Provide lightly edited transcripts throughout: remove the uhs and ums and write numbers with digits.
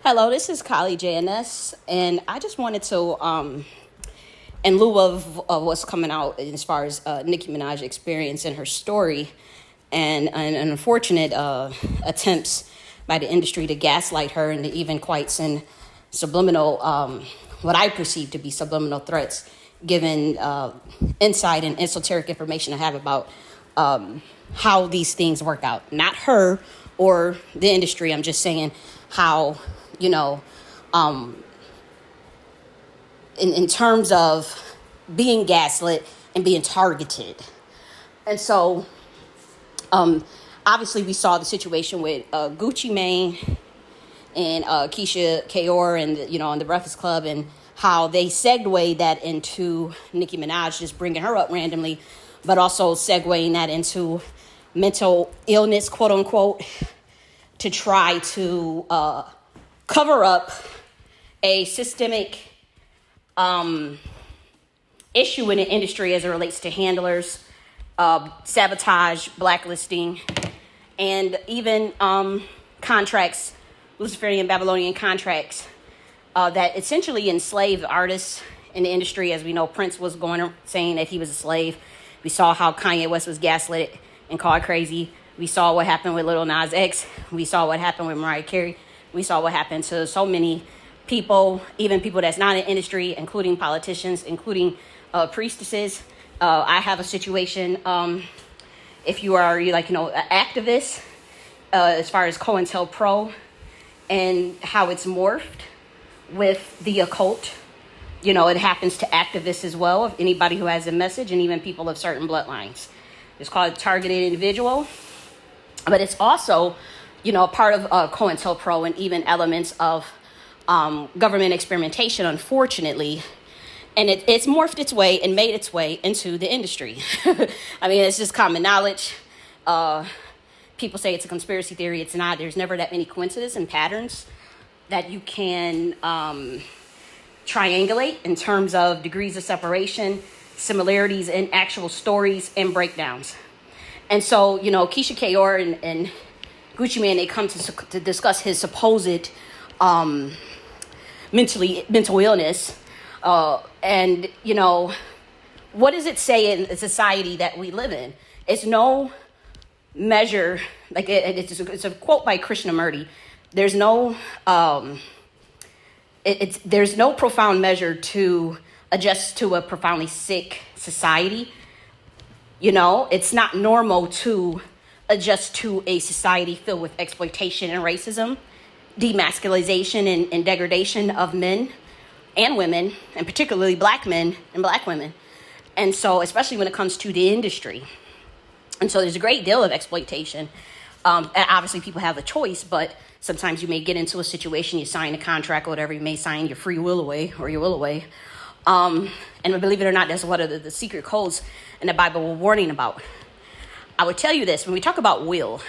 Hello, this is Kali J.N.S. and I just wanted to, in lieu of what's coming out as far as Nicki Minaj experience and her story, and unfortunate attempts by the industry to gaslight her and to even quite send subliminal, what I perceive to be subliminal threats, given insight and esoteric information I have about how these things work out. Not her or the industry. I'm just saying how, you know, in terms of being gaslit and being targeted. And so, obviously, we saw the situation with Gucci Mane and Keisha Kaur and, on the Breakfast Club, and how they segued that into Nicki Minaj, just bringing her up randomly, but also segueing that into mental illness, quote unquote, to try to cover up a systemic issue in the industry as it relates to handlers, sabotage, blacklisting, and even contracts, Luciferian Babylonian contracts that essentially enslaved artists in the industry. As we know, Prince was saying that he was a slave. We saw how Kanye West was gaslit and called crazy. We saw what happened with Lil Nas X. We saw what happened with Mariah Carey. We saw what happened to so many people, even people that's not in the industry, including politicians, including priestesses. I have a situation, if you are an activist, as far as COINTELPRO and how it's morphed with the occult. It happens to activists as well, of anybody who has a message, and even people of certain bloodlines. It's called targeted individual, but it's also, part of COINTELPRO and even elements of government experimentation, unfortunately. And it's morphed its way and made its way into the industry. I mean, it's just common knowledge. People say it's a conspiracy theory. It's not. There's never that many coincidences and patterns that you can triangulate in terms of degrees of separation, similarities in actual stories and breakdowns. And so, Keisha Kaur and Gucci Mane, they come to discuss his supposed mental illness. And, what does it say in the society that we live in? It's no measure, like it's a quote by Krishnamurti. There's no, there's no profound measure to adjust to a profoundly sick society. It's not normal to adjust to a society filled with exploitation and racism, demasculization and degradation of men and women, and particularly black men and black women. And so, especially when it comes to the industry. And so there's a great deal of exploitation. And obviously people have a choice, but sometimes you may get into a situation, you sign a contract or whatever, you may sign your free will away or your will away. And believe it or not, that's one of the secret codes in the Bible we're warning about. I would tell you this, when we talk about will,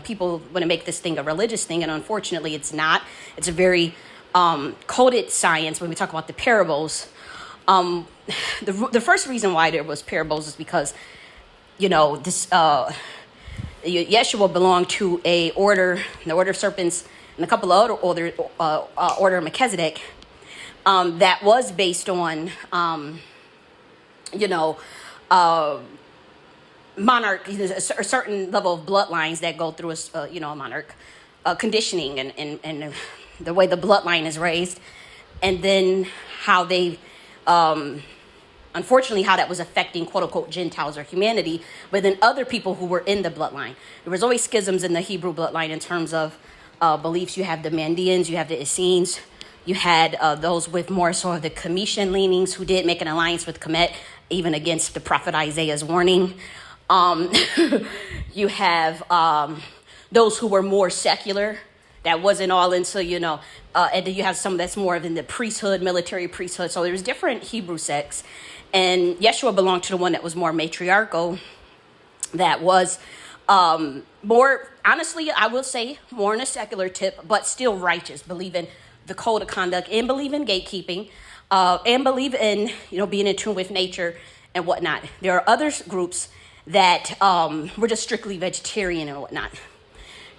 people want to make this thing a religious thing, and unfortunately it's not. It's a very coded science. When we talk about the parables, the first reason why there was parables is because, this Yeshua belonged to a order, the order of serpents, and a couple of other order of Melchizedek, that was based on, monarch, a certain level of bloodlines that go through a monarch conditioning and the way the bloodline is raised, and then how they, unfortunately, how that was affecting quote unquote Gentiles or humanity, but then other people who were in the bloodline. There was always schisms in the Hebrew bloodline in terms of beliefs. You have the Mandeans, you have the Essenes, you had those with more sort of the Cometian leanings who did make an alliance with Kemet, even against the prophet Isaiah's warning. You have those who were more secular, that wasn't all into, and then you have some that's more of in the priesthood, military priesthood. So there's different Hebrew sects. And Yeshua belonged to the one that was more matriarchal, that was more, honestly, I will say, more in a secular tip, but still righteous, believe in the code of conduct, and believe in gatekeeping, and believe in, being in tune with nature and whatnot. There are other groups that were just strictly vegetarian and whatnot.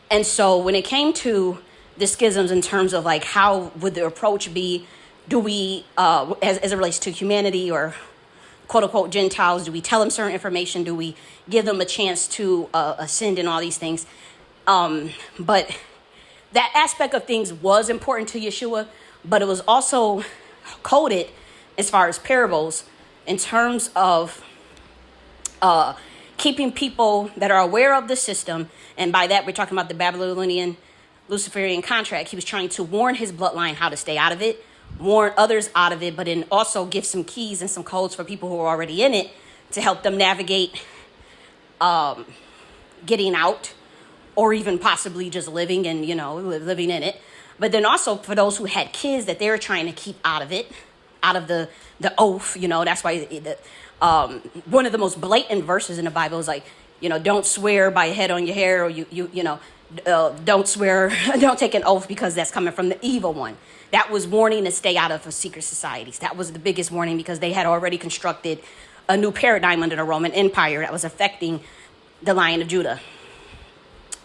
And so when it came to the schisms in terms of like how would the approach be? Do we, as it relates to humanity or quote unquote Gentiles, do we tell them certain information? Do we give them a chance to ascend and all these things? But that aspect of things was important to Yeshua, but it was also coded as far as parables in terms of keeping people that are aware of the system. And by that, we're talking about the Babylonian Luciferian contract. He was trying to warn his bloodline how to stay out of it, warn others out of it, but then also give some keys and some codes for people who are already in it to help them navigate getting out, or even possibly just living and, living in it. But then also for those who had kids that they were trying to keep out of it, out of the oath, that's why one of the most blatant verses in the Bible is like, don't swear by a head on your hair, or don't swear, don't take an oath, because that's coming from the evil one. That was warning to stay out of secret societies. That was the biggest warning, because they had already constructed a new paradigm under the Roman Empire that was affecting the Lion of Judah.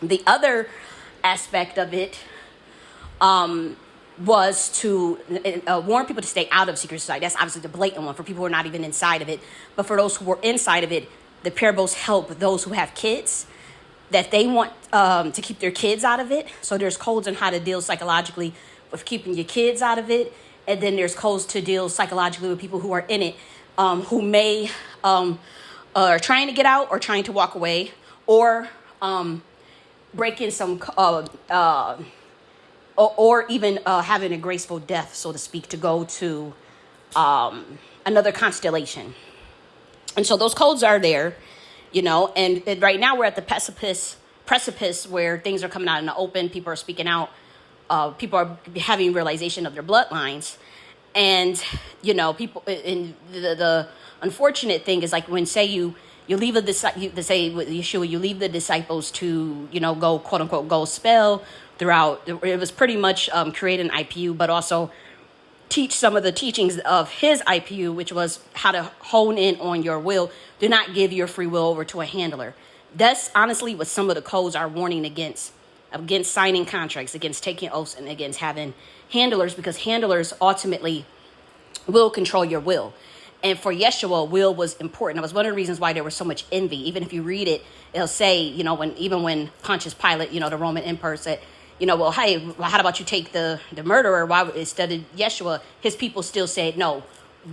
The other aspect of it was to warn people to stay out of secret society. That's obviously the blatant one for people who are not even inside of it. But for those who were inside of it, the parables help those who have kids, that they want to keep their kids out of it. So there's codes on how to deal psychologically with keeping your kids out of it. And then there's codes to deal psychologically with people who are in it, who may are trying to get out or trying to walk away, or breaking some, or even having a graceful death, so to speak, to go to another constellation. And so those codes are there, and right now we're at the precipice where things are coming out in the open. People are speaking out. People are having realization of their bloodlines. And, people, and the unfortunate thing is, like, when, say, you leave with Yeshua, you leave the disciples to, go, quote unquote, go spell throughout. It was pretty much create an IPU, but also teach some of the teachings of his IPU, which was how to hone in on your will. Do not give your free will over to a handler. That's honestly what some of the codes are warning against signing contracts, against taking oaths, and against having handlers, because handlers ultimately will control your will. And for Yeshua, will was important. That was one of the reasons why there was so much envy. Even if you read it, it'll say, when Pontius Pilate, the Roman emperor, said, hey, how about you take the murderer? Why, instead of Yeshua, his people still said, no,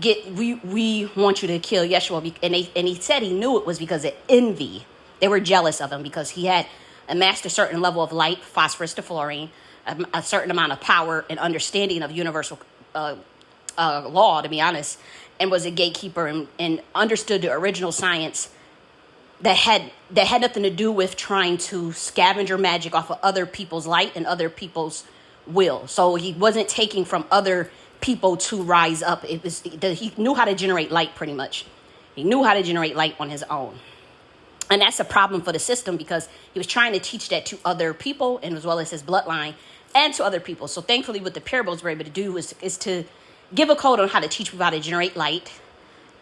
we want you to kill Yeshua. And he said he knew it was because of envy. They were jealous of him because he had amassed a certain level of light, phosphorus to fluorine, a certain amount of power and understanding of universal law, to be honest, and was a gatekeeper and understood the original science that had nothing to do with trying to scavenger magic off of other people's light and other people's will. So he wasn't taking from other people to rise up. He knew how to generate light, pretty much. He knew how to generate light on his own. And that's a problem for the system, because he was trying to teach that to other people, and as well as his bloodline, and to other people. So thankfully, what the parables were able to do is to give a code on how to teach people how to generate light,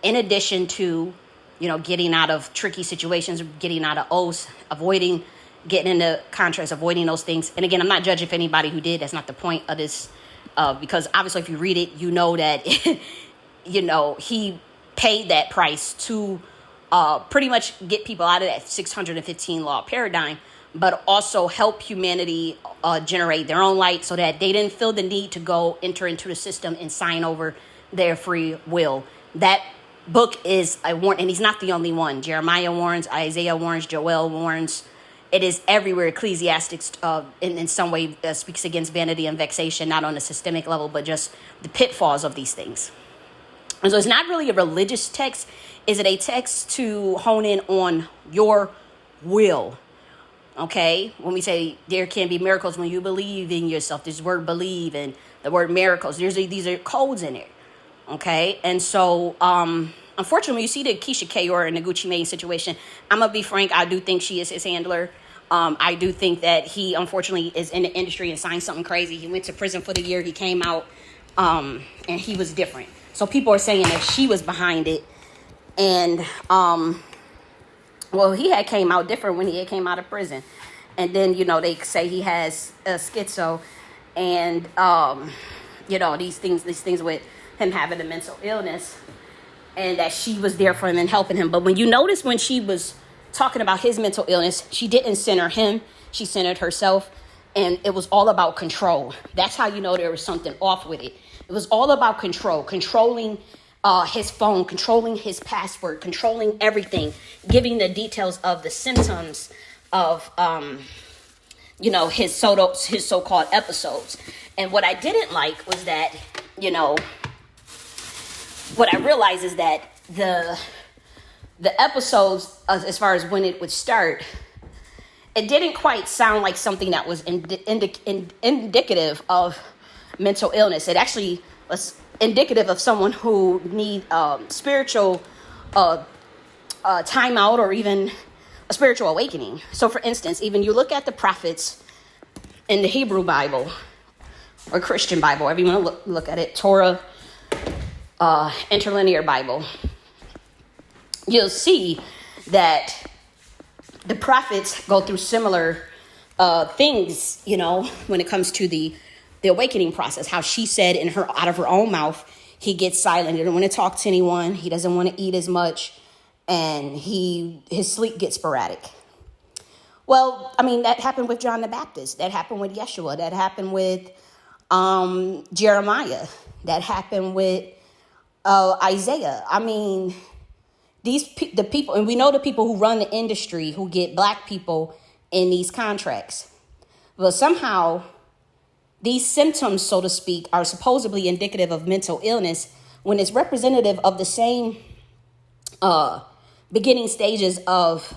in addition to, getting out of tricky situations, getting out of oaths, avoiding getting into contracts, avoiding those things. And again, I'm not judging if anybody who did. That's not the point of this, because obviously if you read it, that, he paid that price to pretty much get people out of that 615 law paradigm, but also help humanity generate their own light, so that they didn't feel the need to go enter into the system and sign over their free will. That book is a warning, and he's not the only one. Jeremiah warns, Isaiah warns, Joel warns. It is everywhere. Ecclesiastics in some way speaks against vanity and vexation, not on a systemic level, but just the pitfalls of these things. And so it's not really a religious text. Is it a text to hone in on your will? Okay, when we say there can be miracles when you believe in yourself, this word believe and the word miracles, these are codes in it. Okay, and so unfortunately, you see the Keisha Kayor and the Gucci Mane situation. I'm gonna be frank. I do think she is his handler. I do think that he unfortunately is in the industry and signed something crazy. He went to prison for the year. He came out, and he was different. So people are saying that she was behind it, and he had came out different when he had came out of prison. And then, they say he has a schizo. and these things with him having a mental illness, and that she was there for him and helping him. But when you notice, when she was talking about his mental illness, she didn't center him, she centered herself, and it was all about control. That's how you know there was something off with it. It was all about controlling his phone, controlling his password, controlling everything, giving the details of the symptoms of his so-called episodes. And what I didn't like was that, what I realized is that the episodes, as far as when it would start, it didn't quite sound like something that was indicative of mental illness. It actually was indicative of someone who need spiritual timeout, or even a spiritual awakening. So for instance, even you look at the prophets in the Hebrew Bible or Christian Bible, however you want to look at it, Torah, interlinear Bible, you'll see that the prophets go through similar things, when it comes to the awakening process. How she said out of her own mouth, he gets silent. He doesn't want to talk to anyone. He doesn't want to eat as much. And his sleep gets sporadic. Well, I mean, that happened with John the Baptist. That happened with Yeshua. That happened with Jeremiah. That happened with Isaiah. I mean, the people, and we know the people who run the industry who get black people in these contracts. But somehow these symptoms, so to speak, are supposedly indicative of mental illness when it's representative of the same beginning stages of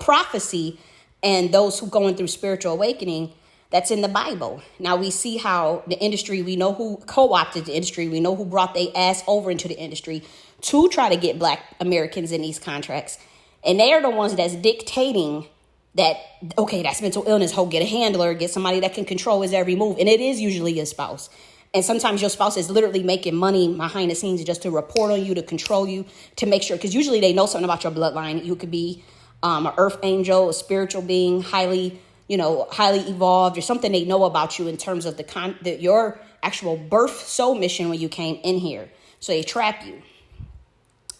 prophecy and those who going through spiritual awakening that's in the Bible. Now we see how the industry, we know who co-opted the industry, we know who brought their ass over into the industry to try to get black Americans in these contracts. And they are the ones that's dictating that, okay, that's mental illness, get a handler, get somebody that can control his every move. And it is usually a spouse. And sometimes your spouse is literally making money behind the scenes just to report on you, to control you, to make sure, because usually they know something about your bloodline. You could be an earth angel, a spiritual being, highly evolved, or something they know about you in terms of your actual birth soul mission when you came in here. So they trap you.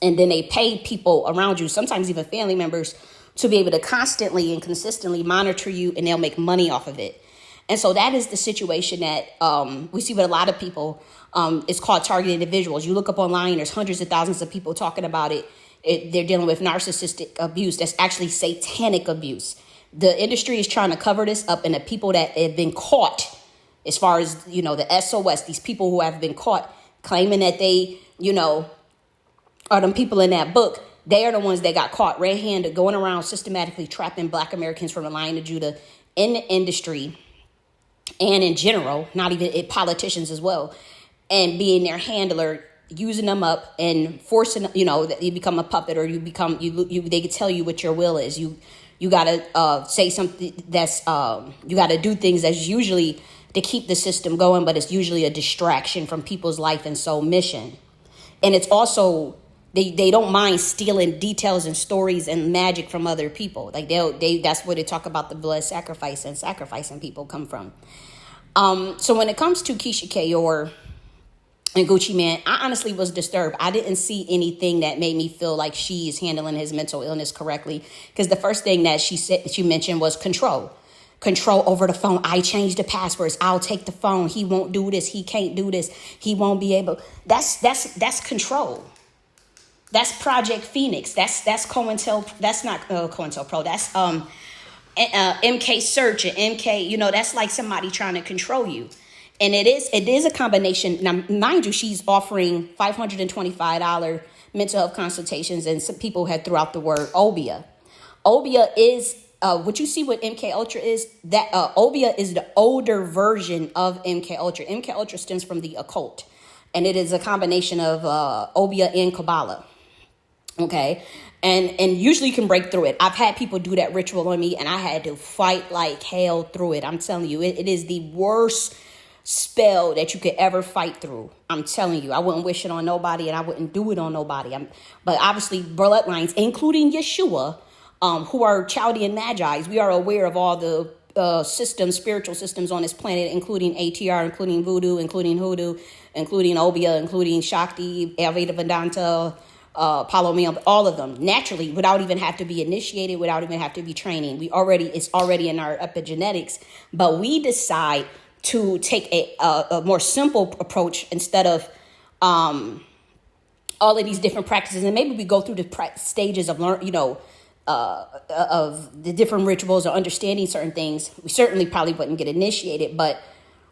And then they pay people around you, sometimes even family members, to be able to constantly and consistently monitor you, and they'll make money off of it. And so that is the situation that we see with a lot of people. It's called targeted individuals. You look up online, there's hundreds of thousands of people talking about it. They're dealing with narcissistic abuse. That's actually satanic abuse. The industry is trying to cover this up, and the people that have been caught, as far as, the SOS, these people who have been caught claiming that they, are them people in that book, they are the ones that got caught red-handed going around systematically trapping black Americans from the Lion of Judah in the industry and in general, not even politicians as well, and being their handler, using them up and forcing, that you become a puppet, or you become, they can tell you what your will is. You got to say something that's, you got to do things that's usually to keep the system going, but it's usually a distraction from people's life and soul mission. And it's also, they don't mind stealing details and stories and magic from other people. Like that's where they talk about the blood sacrifice and sacrificing people come from. So when it comes to Keisha Kayor and Gucci Mane, I honestly was disturbed. I didn't see anything that made me feel like she is handling his mental illness correctly. Because the first thing that she mentioned was control over the phone. I changed the passwords. I'll take the phone. He won't do this. He can't do this. He won't be able. That's control. That's Project Phoenix. That's COINTEL. That's not COINTELPRO. That's MK Search and MK. That's like somebody trying to control you. And it is a combination. Now, mind you, she's offering $525 mental health consultations, and some people had threw out the word Obia. Obia is what you see with MK Ultra is that Obia is the older version of MK Ultra. MK Ultra stems from the occult, and it is a combination of Obia and Kabbalah. Okay. And usually you can break through it. I've had people do that ritual on me, and I had to fight like hell through it. I'm telling you, it is the worst spell that you could ever fight through. I'm telling you, I wouldn't wish it on nobody, and I wouldn't do it on nobody. But obviously bloodlines, including Yeshua, who are Chaldean Magi's, we are aware of all the systems, spiritual systems on this planet, including ATR, including voodoo, including hoodoo, including Obia, including Shakti, Ayurveda, Vedanta, Palo Mio, all of them naturally, without even have to be initiated, without even have to be training. It's already in our epigenetics, but we decide to take a more simple approach instead of all of these different practices. And maybe we go through the stages of of the different rituals or understanding certain things. We certainly probably wouldn't get initiated, but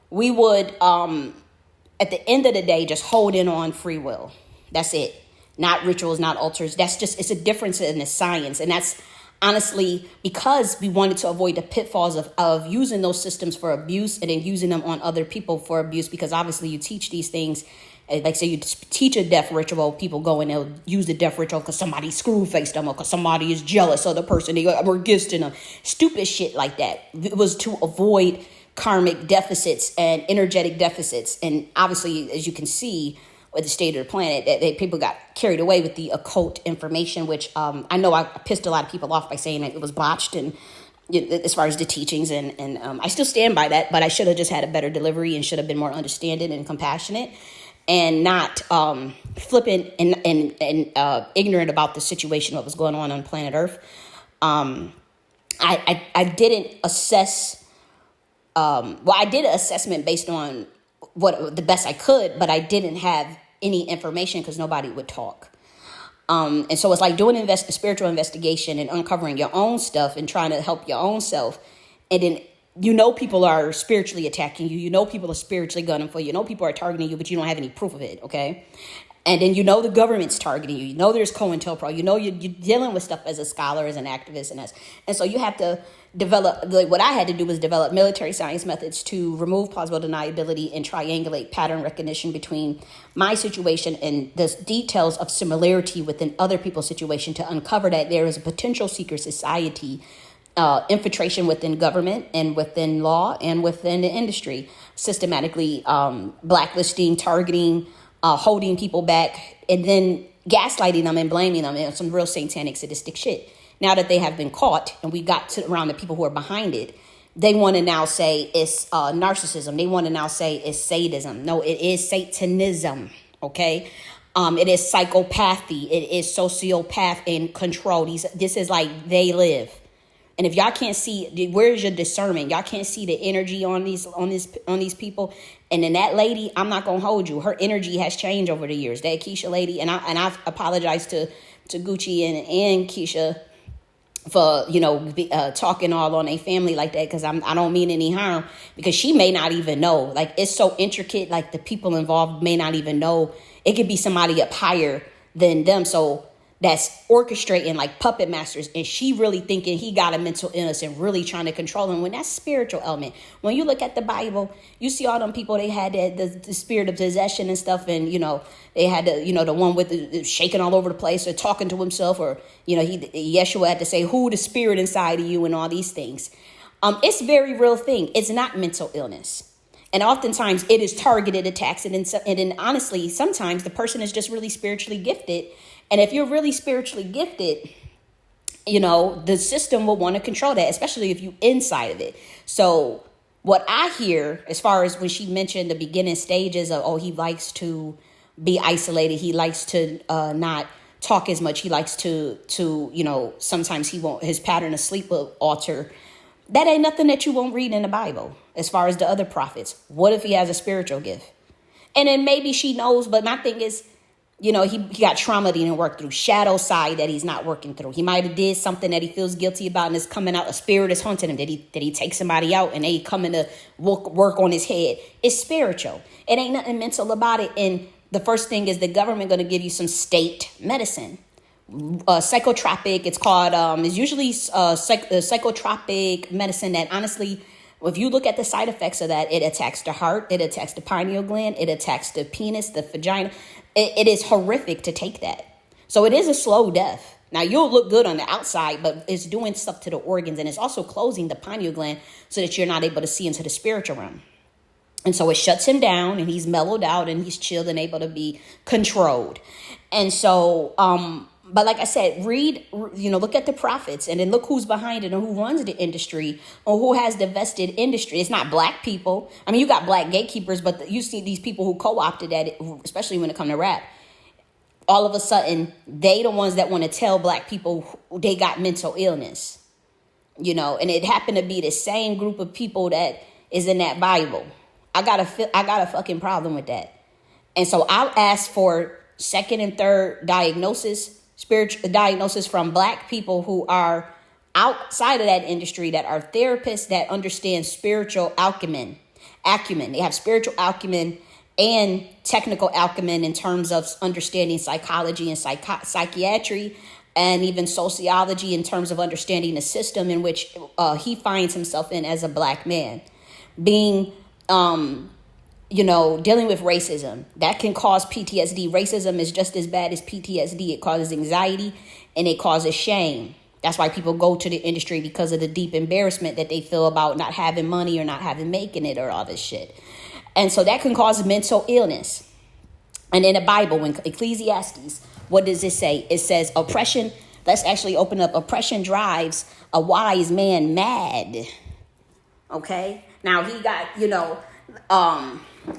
we would, at the end of the day, just hold in on free will. That's it. Not rituals, not altars. It's a difference in the science. And that's honestly because we wanted to avoid the pitfalls of using those systems for abuse and then using them on other people for abuse, because obviously you teach these things. Like say you teach a death ritual, people go and they'll use the death ritual because somebody screw-faced them or because somebody is jealous of the person they were gifting them. Stupid shit like that. It was to avoid karmic deficits and energetic deficits. And obviously, as you can see with the state of the planet, that people got carried away with the occult information, which I know I pissed a lot of people off by saying that it was botched and as far as the teachings. And I still stand by that, but I should have just had a better delivery and should have been more understanding and compassionate, and not flippant and ignorant about the situation, what was going on planet Earth. I didn't assess. I did an assessment based on what the best I could, but I didn't have any information because nobody would talk. And so it's like doing spiritual investigation and uncovering your own stuff and trying to help your own self, and then people are spiritually attacking you. People are spiritually gunning for you. People are targeting you, but you don't have any proof of it, okay? And then the government's targeting you. There's COINTELPRO. You're dealing with stuff as a scholar, as an activist, and so you have to develop. What I had to do was develop military science methods to remove plausible deniability and triangulate pattern recognition between my situation and the details of similarity within other people's situation to uncover that there is a potential secret society. Infiltration within government and within law and within the industry, systematically blacklisting, targeting, holding people back, and then gaslighting them and blaming them, and some real satanic, sadistic shit. Now that they have been caught and we got to around the people who are behind it, they want to now say it's narcissism. They want to now say it's sadism. No, it is satanism, okay? It is psychopathy. It is sociopath and control. This is like they live. And if y'all can't see, where's your discernment? Y'all can't see the energy on these people. And then that lady, I'm not gonna hold you. Her energy has changed over the years. That Keisha lady, and I apologize to Gucci and Keisha for talking all on a family like that, because I don't mean any harm, because she may not even know. Like, it's so intricate. Like, the people involved may not even know. It could be somebody up higher than them. So that's orchestrating, like puppet masters, and she really thinking he got a mental illness and really trying to control him, when that's spiritual element. When you look at the Bible, you see all them people, they had the spirit of possession and stuff, and they had the one with the shaking all over the place or talking to himself, or Yeshua had to say who the spirit inside of you and all these things. It's a very real thing. It's not mental illness. And oftentimes it is targeted attacks, and then honestly, sometimes the person is just really spiritually gifted. And if you're really spiritually gifted, the system will want to control that, especially if you're inside of it. So what I hear, as far as when she mentioned the beginning stages of, he likes to be isolated. He likes to not talk as much. He likes to sometimes his pattern of sleep will alter. That ain't nothing that you won't read in the Bible. As far as the other prophets, what if he has a spiritual gift? And then maybe she knows, but my thing is, he got trauma that he didn't work through, shadow side that he's not working through. He might have did something that he feels guilty about, and it's coming out. A spirit is haunting him. Did he take somebody out and they coming to work on his head? It's spiritual. It ain't nothing mental about it. And the first thing is the government going to give you some state medicine, psychotropic. It's called. It's usually psychotropic medicine that honestly, if you look at the side effects of that, it attacks the heart, it attacks the pineal gland, it attacks the penis, the vagina. It is horrific to take that. So it is a slow death. Now, you'll look good on the outside, but it's doing stuff to the organs, and it's also closing the pineal gland so that you're not able to see into the spiritual realm. And so it shuts him down, and he's mellowed out, and he's chilled and able to be controlled. And so But like I said, look at the prophets and then look who's behind it and who runs the industry or who has the vested industry. It's not black people. I mean, you got black gatekeepers, but you see these people who co-opted that, especially when it comes to rap. All of a sudden, they the ones that want to tell black people they got mental illness, and it happened to be the same group of people that is in that Bible. I got a fucking problem with that. And so I'll ask for second and third spiritual diagnosis from black people who are outside of that industry, that are therapists that understand spiritual acumen. They have spiritual acumen and technical acumen in terms of understanding psychology and psychiatry and even sociology in terms of understanding the system in which he finds himself in as a black man. Being, dealing with racism, that can cause PTSD. Racism is just as bad as PTSD. It causes anxiety and it causes shame. That's why people go to the industry, because of the deep embarrassment that they feel about not having money or not making it or all this shit. And so that can cause mental illness. And in the Bible, when Ecclesiastes, what does it say? It says oppression. Let's actually open up. Oppression drives a wise man mad. Okay. Now he got,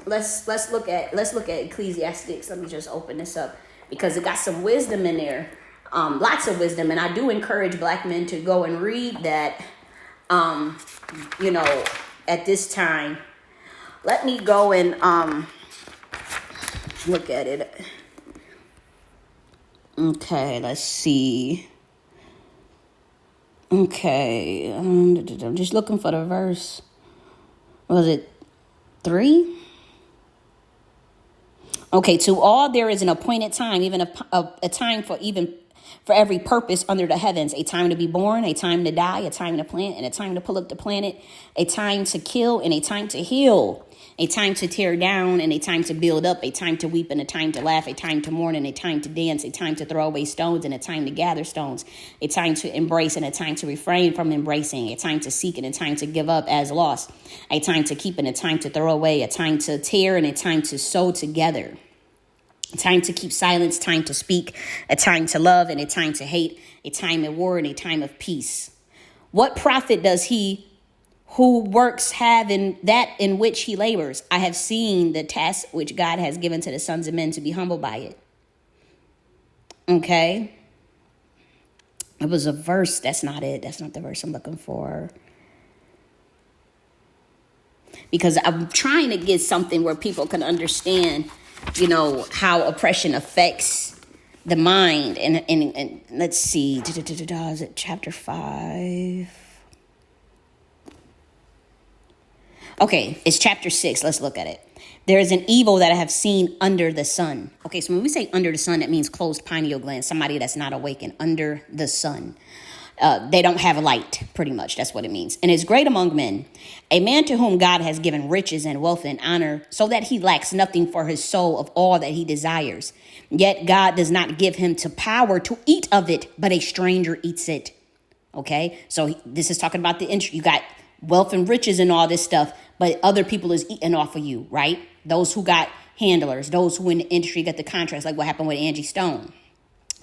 let's look at Ecclesiastes. Let me just open this up because it got some wisdom in there. Lots of wisdom. And I do encourage black men to go and read that, at this time. Let me go and look at it. Okay, let's see. Okay, I'm just looking for the verse. Was it 3? Okay, to all there is an appointed time, even a time for every purpose under the heavens. A time to be born, a time to die, a time to plant, and a time to pull up the planet. A time to kill and a time to heal. A time to tear down and a time to build up. A time to weep and a time to laugh. A time to mourn and a time to dance. A time to throw away stones and a time to gather stones. A time to embrace and a time to refrain from embracing. A time to seek and a time to give up as lost. A time to keep and a time to throw away. A time to tear and a time to sew together. A time to keep silence, time to speak, a time to love and a time to hate, a time of war and a time of peace. What profit does he who works have in that in which he labors? I have seen the task which God has given to the sons of men to be humbled by it. Okay. It was a verse. That's not it. That's not the verse I'm looking for. Because I'm trying to get something where people can understand, how oppression affects the mind. And let's see. Is it chapter 5? Okay, it's chapter 6. Let's look at it. There is an evil that I have seen under the sun. Okay, so when we say under the sun, that means closed pineal gland, somebody that's not awakened, under the sun. They don't have light, pretty much. That's what it means. And is great among men, a man to whom God has given riches and wealth and honor, so that he lacks nothing for his soul of all that he desires. Yet God does not give him to power to eat of it, but a stranger eats it. Okay, so this is talking about the industry. You got wealth and riches and all this stuff, but other people is eating off of you, right? Those who got handlers, those who in the industry got the contracts, like what happened with Angie Stone.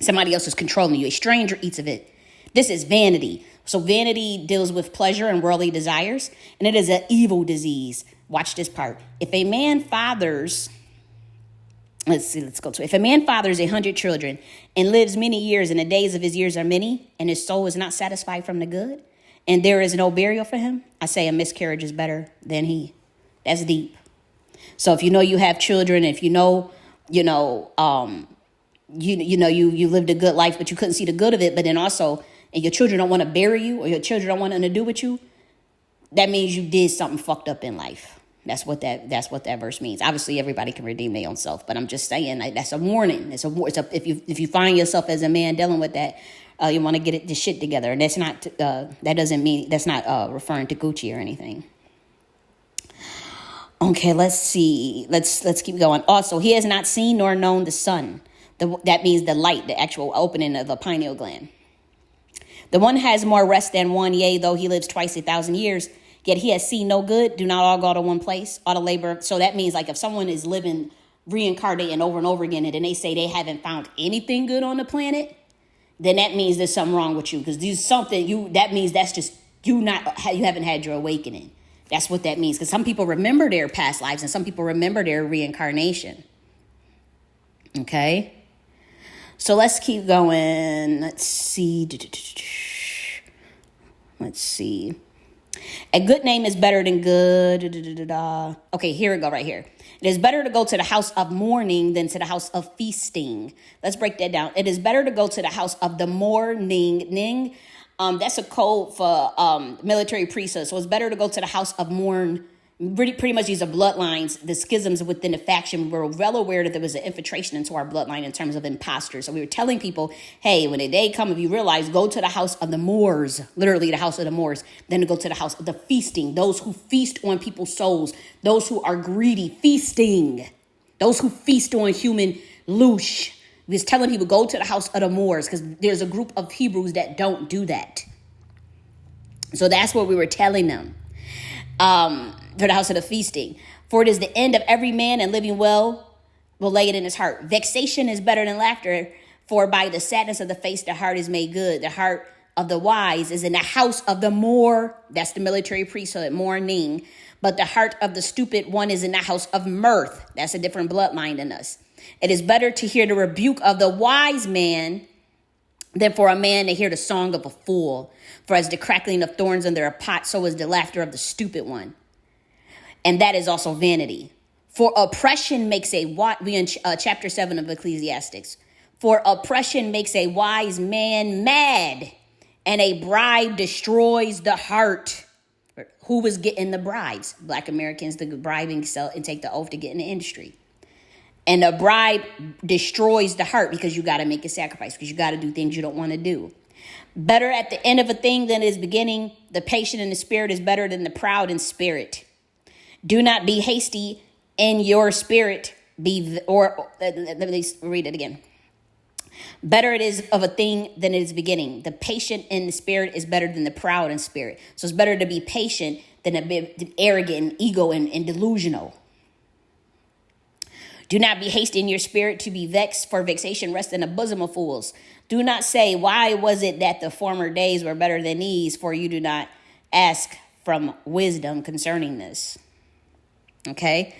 Somebody else is controlling you. A stranger eats of it. This is vanity. So vanity deals with pleasure and worldly desires, and it is an evil disease. Watch this part. If a man fathers, if a man fathers 100 children and lives many years, and the days of his years are many, and his soul is not satisfied from the good, and there is no burial for him, I say a miscarriage is better than he. That's deep. So if you have children, if you lived a good life, but you couldn't see the good of it, but then also, and your children don't want to bury you, or your children don't want nothing to do with you, that means you did something fucked up in life. That's what that verse means. Obviously, everybody can redeem their own self, but I'm just saying, like, that's a warning. If you find yourself as a man dealing with that, you want to get this shit together, and that's not referring to Gucci or anything. Okay, let's see. Let's keep going. Also, he has not seen nor known the sun. That means the light, the actual opening of the pineal gland. The one has more rest than one, yea, though he lives twice 1,000 years, yet he has seen no good. Do not all go to one place, all the labor. So that means, like, if someone is living, reincarnating over and over again, and then they say they haven't found anything good on the planet, then that means there's something wrong with you, because there's something that means that's just you haven't had your awakening. That's what that means, because some people remember their past lives and some people remember their reincarnation. Okay, so let's keep going. Let's see. A good name is better than good. Okay, here we go right here. It is better to go to the house of mourning than to the house of feasting. Let's break that down. It is better to go to the house of the mourning. That's a code for military priesthood. So it's better to go to the house of mourn. Pretty much these are bloodlines, the schisms within the faction. We're well aware that there was an infiltration into our bloodline in terms of imposters. So we were telling people, hey, when the day comes, if you realize, go to the house of the Moors, literally the house of the Moors, then to go to the house of the feasting, those who feast on people's souls, those who are greedy, feasting, those who feast on human loosh. We was telling people, go to the house of the Moors, because there's a group of Hebrews that don't do that. So that's what we were telling them. To the house of the feasting. For it is the end of every man, and living well will lay it in his heart. Vexation is better than laughter, for by the sadness of the face the heart is made good. The heart of the wise is in the house of the Moor. That's the military priesthood, mourning. But the heart of the stupid one is in the house of mirth. That's a different bloodline than us. It is better to hear the rebuke of the wise man than for a man to hear the song of a fool. For as the crackling of thorns under a pot, so is the laughter of the stupid one. And that is also vanity. For oppression makes we in chapter 7 of Ecclesiastes. For oppression makes a wise man mad, and a bribe destroys the heart. Who was getting the bribes? Black Americans, the bribing, sell and take the oath to get in the industry. And a bribe destroys the heart, because you got to make a sacrifice, because you got to do things you don't want to do. Better at the end of a thing than its beginning. The patient in the spirit is better than the proud in spirit. Do not be hasty in your spirit. Let me read it again. Better it is of a thing than its beginning. The patient in the spirit is better than the proud in spirit. So it's better to be patient than to be arrogant and ego and delusional. Do not be hasty in your spirit to be vexed, for vexation rests in the bosom of fools. Do not say, why was it that the former days were better than these? For you do not ask from wisdom concerning this. Okay.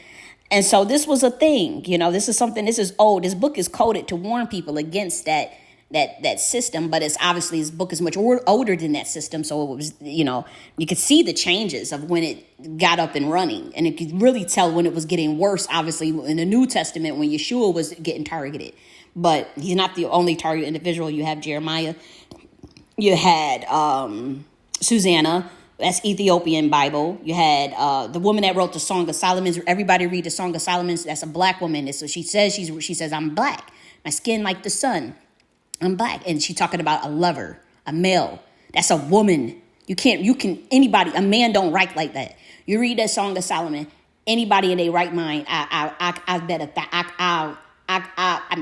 And so this was a thing, this is old. This book is coded to warn people against that system. But this book is much older than that system. So it was, you could see the changes of when it got up and running. And you could really tell when it was getting worse, obviously, in the New Testament, when Yeshua was getting targeted. But he's not the only target individual. You have Jeremiah. You had Susanna. That's Ethiopian Bible. You had the woman that wrote the Song of Solomon. Everybody read the Song of Solomon. That's a black woman. So she says, I'm black. My skin like the sun. I'm black. And she's talking about a lover, a male. That's a woman. Anybody, a man don't write like that. You read that Song of Solomon, anybody in their right mind, I'm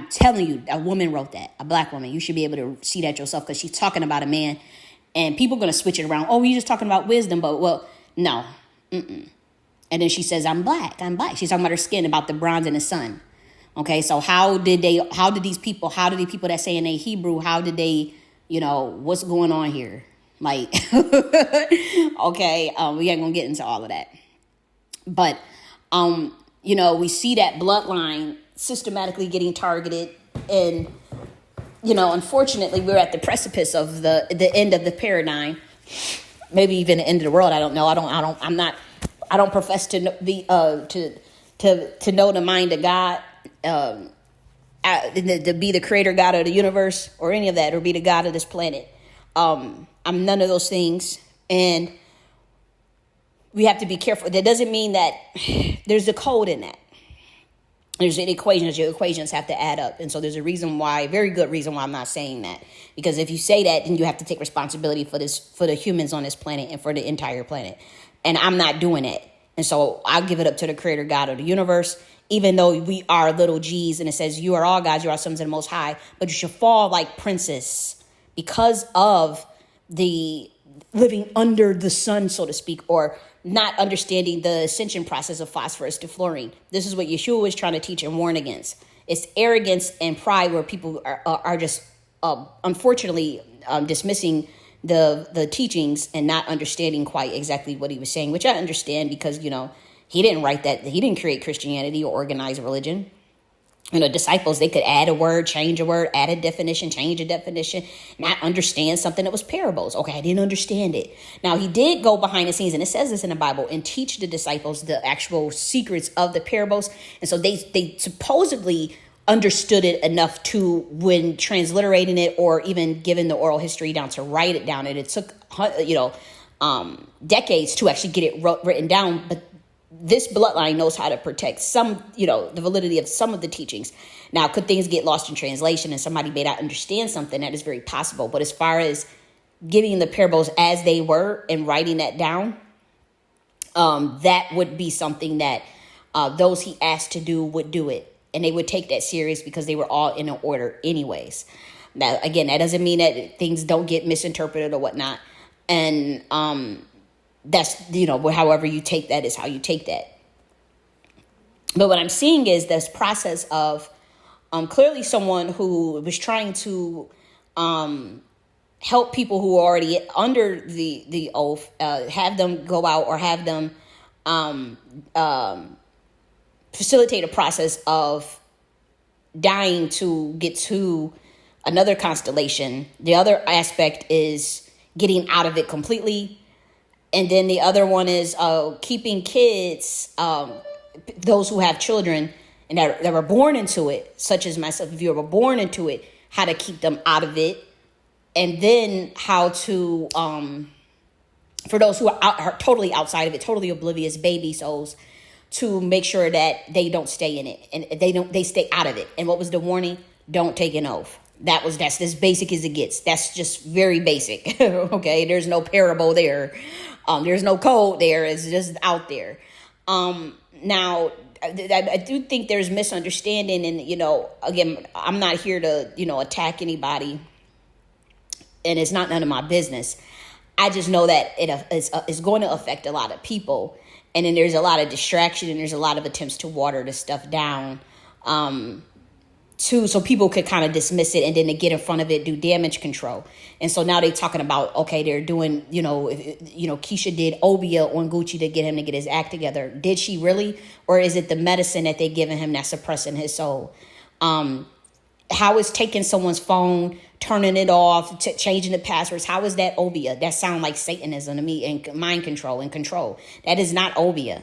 telling you, a woman wrote that, a black woman. You should be able to see that yourself, because she's talking about a man. And people are going to switch it around. Oh, you're just talking about wisdom. But, well, no. And then she says, I'm black. She's talking about her skin, about the bronze in the sun. Okay, so how did these people that say in they Hebrew, how did they, what's going on here? Like, okay, we ain't going to get into all of that. But, we see that bloodline systematically getting targeted, and unfortunately, we're at the precipice of the end of the paradigm, maybe even the end of the world. I don't know. I don't profess to be to know the mind of God, to be the creator God of the universe or any of that, or be the God of this planet. I'm none of those things, and we have to be careful. That doesn't mean that there's a code in that. There's an equation. Your equations have to add up. And so there's a very good reason why I'm not saying that. Because if you say that, then you have to take responsibility for the humans on this planet and for the entire planet. And I'm not doing it. And so I'll give it up to the creator God of the universe, even though we are little G's, and it says you are all gods, you are sons of the Most High, but you should fall like princes because of the living under the sun, so to speak, or not understanding the ascension process of phosphorus to fluorine. This is what Yeshua was trying to teach and warn against. It's arrogance and pride where people are just unfortunately dismissing the teachings and not understanding quite exactly what he was saying, which I understand because, he didn't write that. He didn't create Christianity or organize religion. Disciples, they could add a word, change a word, add a definition, change a definition, not understand something that was parables. Okay, I didn't understand it. Now, he did go behind the scenes, and it says this in the Bible, and teach the disciples the actual secrets of the parables. And so they supposedly understood it enough to, when transliterating it or even giving the oral history down, to write it down. And it took, decades to actually get it written down. But this bloodline knows how to protect some, the validity of some of the teachings. Now, could things get lost in translation and somebody may not understand something? That is very possible. But as far as giving the parables as they were and writing that down, that would be something that those he asked to do would do it. And they would take that serious because they were all in an order anyways. Now, again, that doesn't mean that things don't get misinterpreted or whatnot. And that's, however you take that is how you take that. But what I'm seeing is this process of clearly someone who was trying to help people who are already under the oath, have them go out or have them facilitate a process of dying to get to another constellation. The other aspect is getting out of it completely. And then the other one is keeping kids, those who have children and that were born into it, such as myself, if you were born into it, how to keep them out of it. And then how to, for those who are totally outside of it, totally oblivious baby souls, to make sure that they don't stay in it and they stay out of it. And what was the warning? Don't take an oath. That's as basic as it gets. That's just very basic. Okay. There's no parable there. There's no code there. It's just out there. Now I do think there's misunderstanding, and, again, I'm not here to, attack anybody, and it's not none of my business. I just know that it's going to affect a lot of people. And then there's a lot of distraction, and there's a lot of attempts to water this stuff down, so people could kind of dismiss it, and then to get in front of it, do damage control. And so now they're talking about, okay, they're doing, Keisha did Obia on Gucci to get him to get his act together. Did she really? Or is it the medicine that they're giving him that's suppressing his soul? How is taking someone's phone, turning it off, changing the passwords? How is that Obia? That sounds like Satanism to me, and mind control and control. That is not Obia.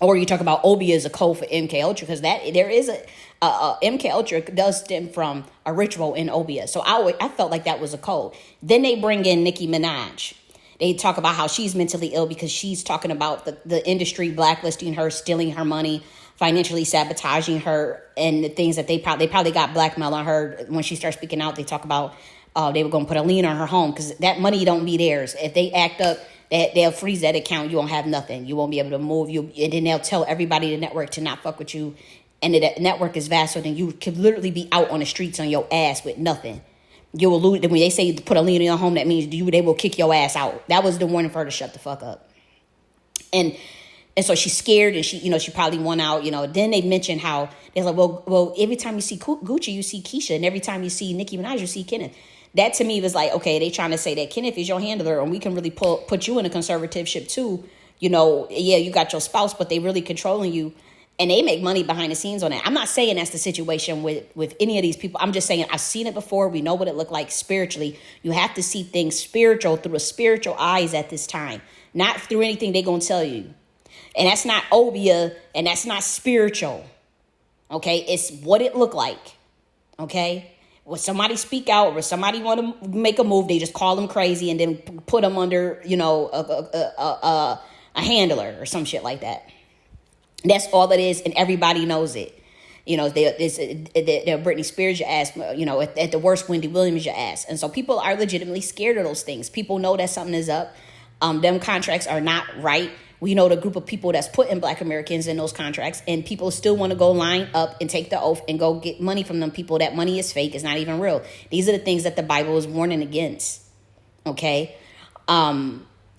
Or you talk about Obia as a code for MK Ultra, because there is a MK Ultra does stem from a ritual in Obia. So I felt like that was a code. Then they bring in Nicki Minaj. They talk about how she's mentally ill because she's talking about the industry blacklisting her, stealing her money, financially sabotaging her, and the things that they probably got blackmail on her. When she starts speaking out, they talk about they were going to put a lien on her home because that money don't be theirs. If they act up, they'll freeze that account. You won't have nothing. You won't be able to move. And then they'll tell everybody in the network to not fuck with you. And the network is vast, so then you could literally be out on the streets on your ass with nothing. You will lose. When they say put a lien on your home, that means they will kick your ass out. That was the warning for her to shut the fuck up. And so she's scared, and she probably won out. Then they mention how they're like, well, every time you see Gucci, you see Keisha, and every time you see Nicki Minaj, you see Kenneth. That to me was like, okay, they trying to say that Kenneth is your handler, and we can really put you in a conservativeship too. Yeah, you got your spouse, but they really controlling you. And they make money behind the scenes on that. I'm not saying that's the situation with any of these people. I'm just saying I've seen it before. We know what it looked like spiritually. You have to see things spiritual through a spiritual eyes at this time, not through anything they're going to tell you. And that's not Obia, and that's not spiritual. Okay? It's what it looked like. Okay? When somebody speak out or somebody want to make a move, they just call them crazy and then put them under, a handler or some shit like that. That's all it is, and everybody knows it. They're Britney Spears your ass, at the worst, Wendy Williams your ass. And so people are legitimately scared of those things. People know that something is up. Them contracts are not right. We know the group of people that's putting Black Americans in those contracts, and people still want to go line up and take the oath and go get money from them people. That money is fake. It's not even real. These are the things that the Bible is warning against. Okay?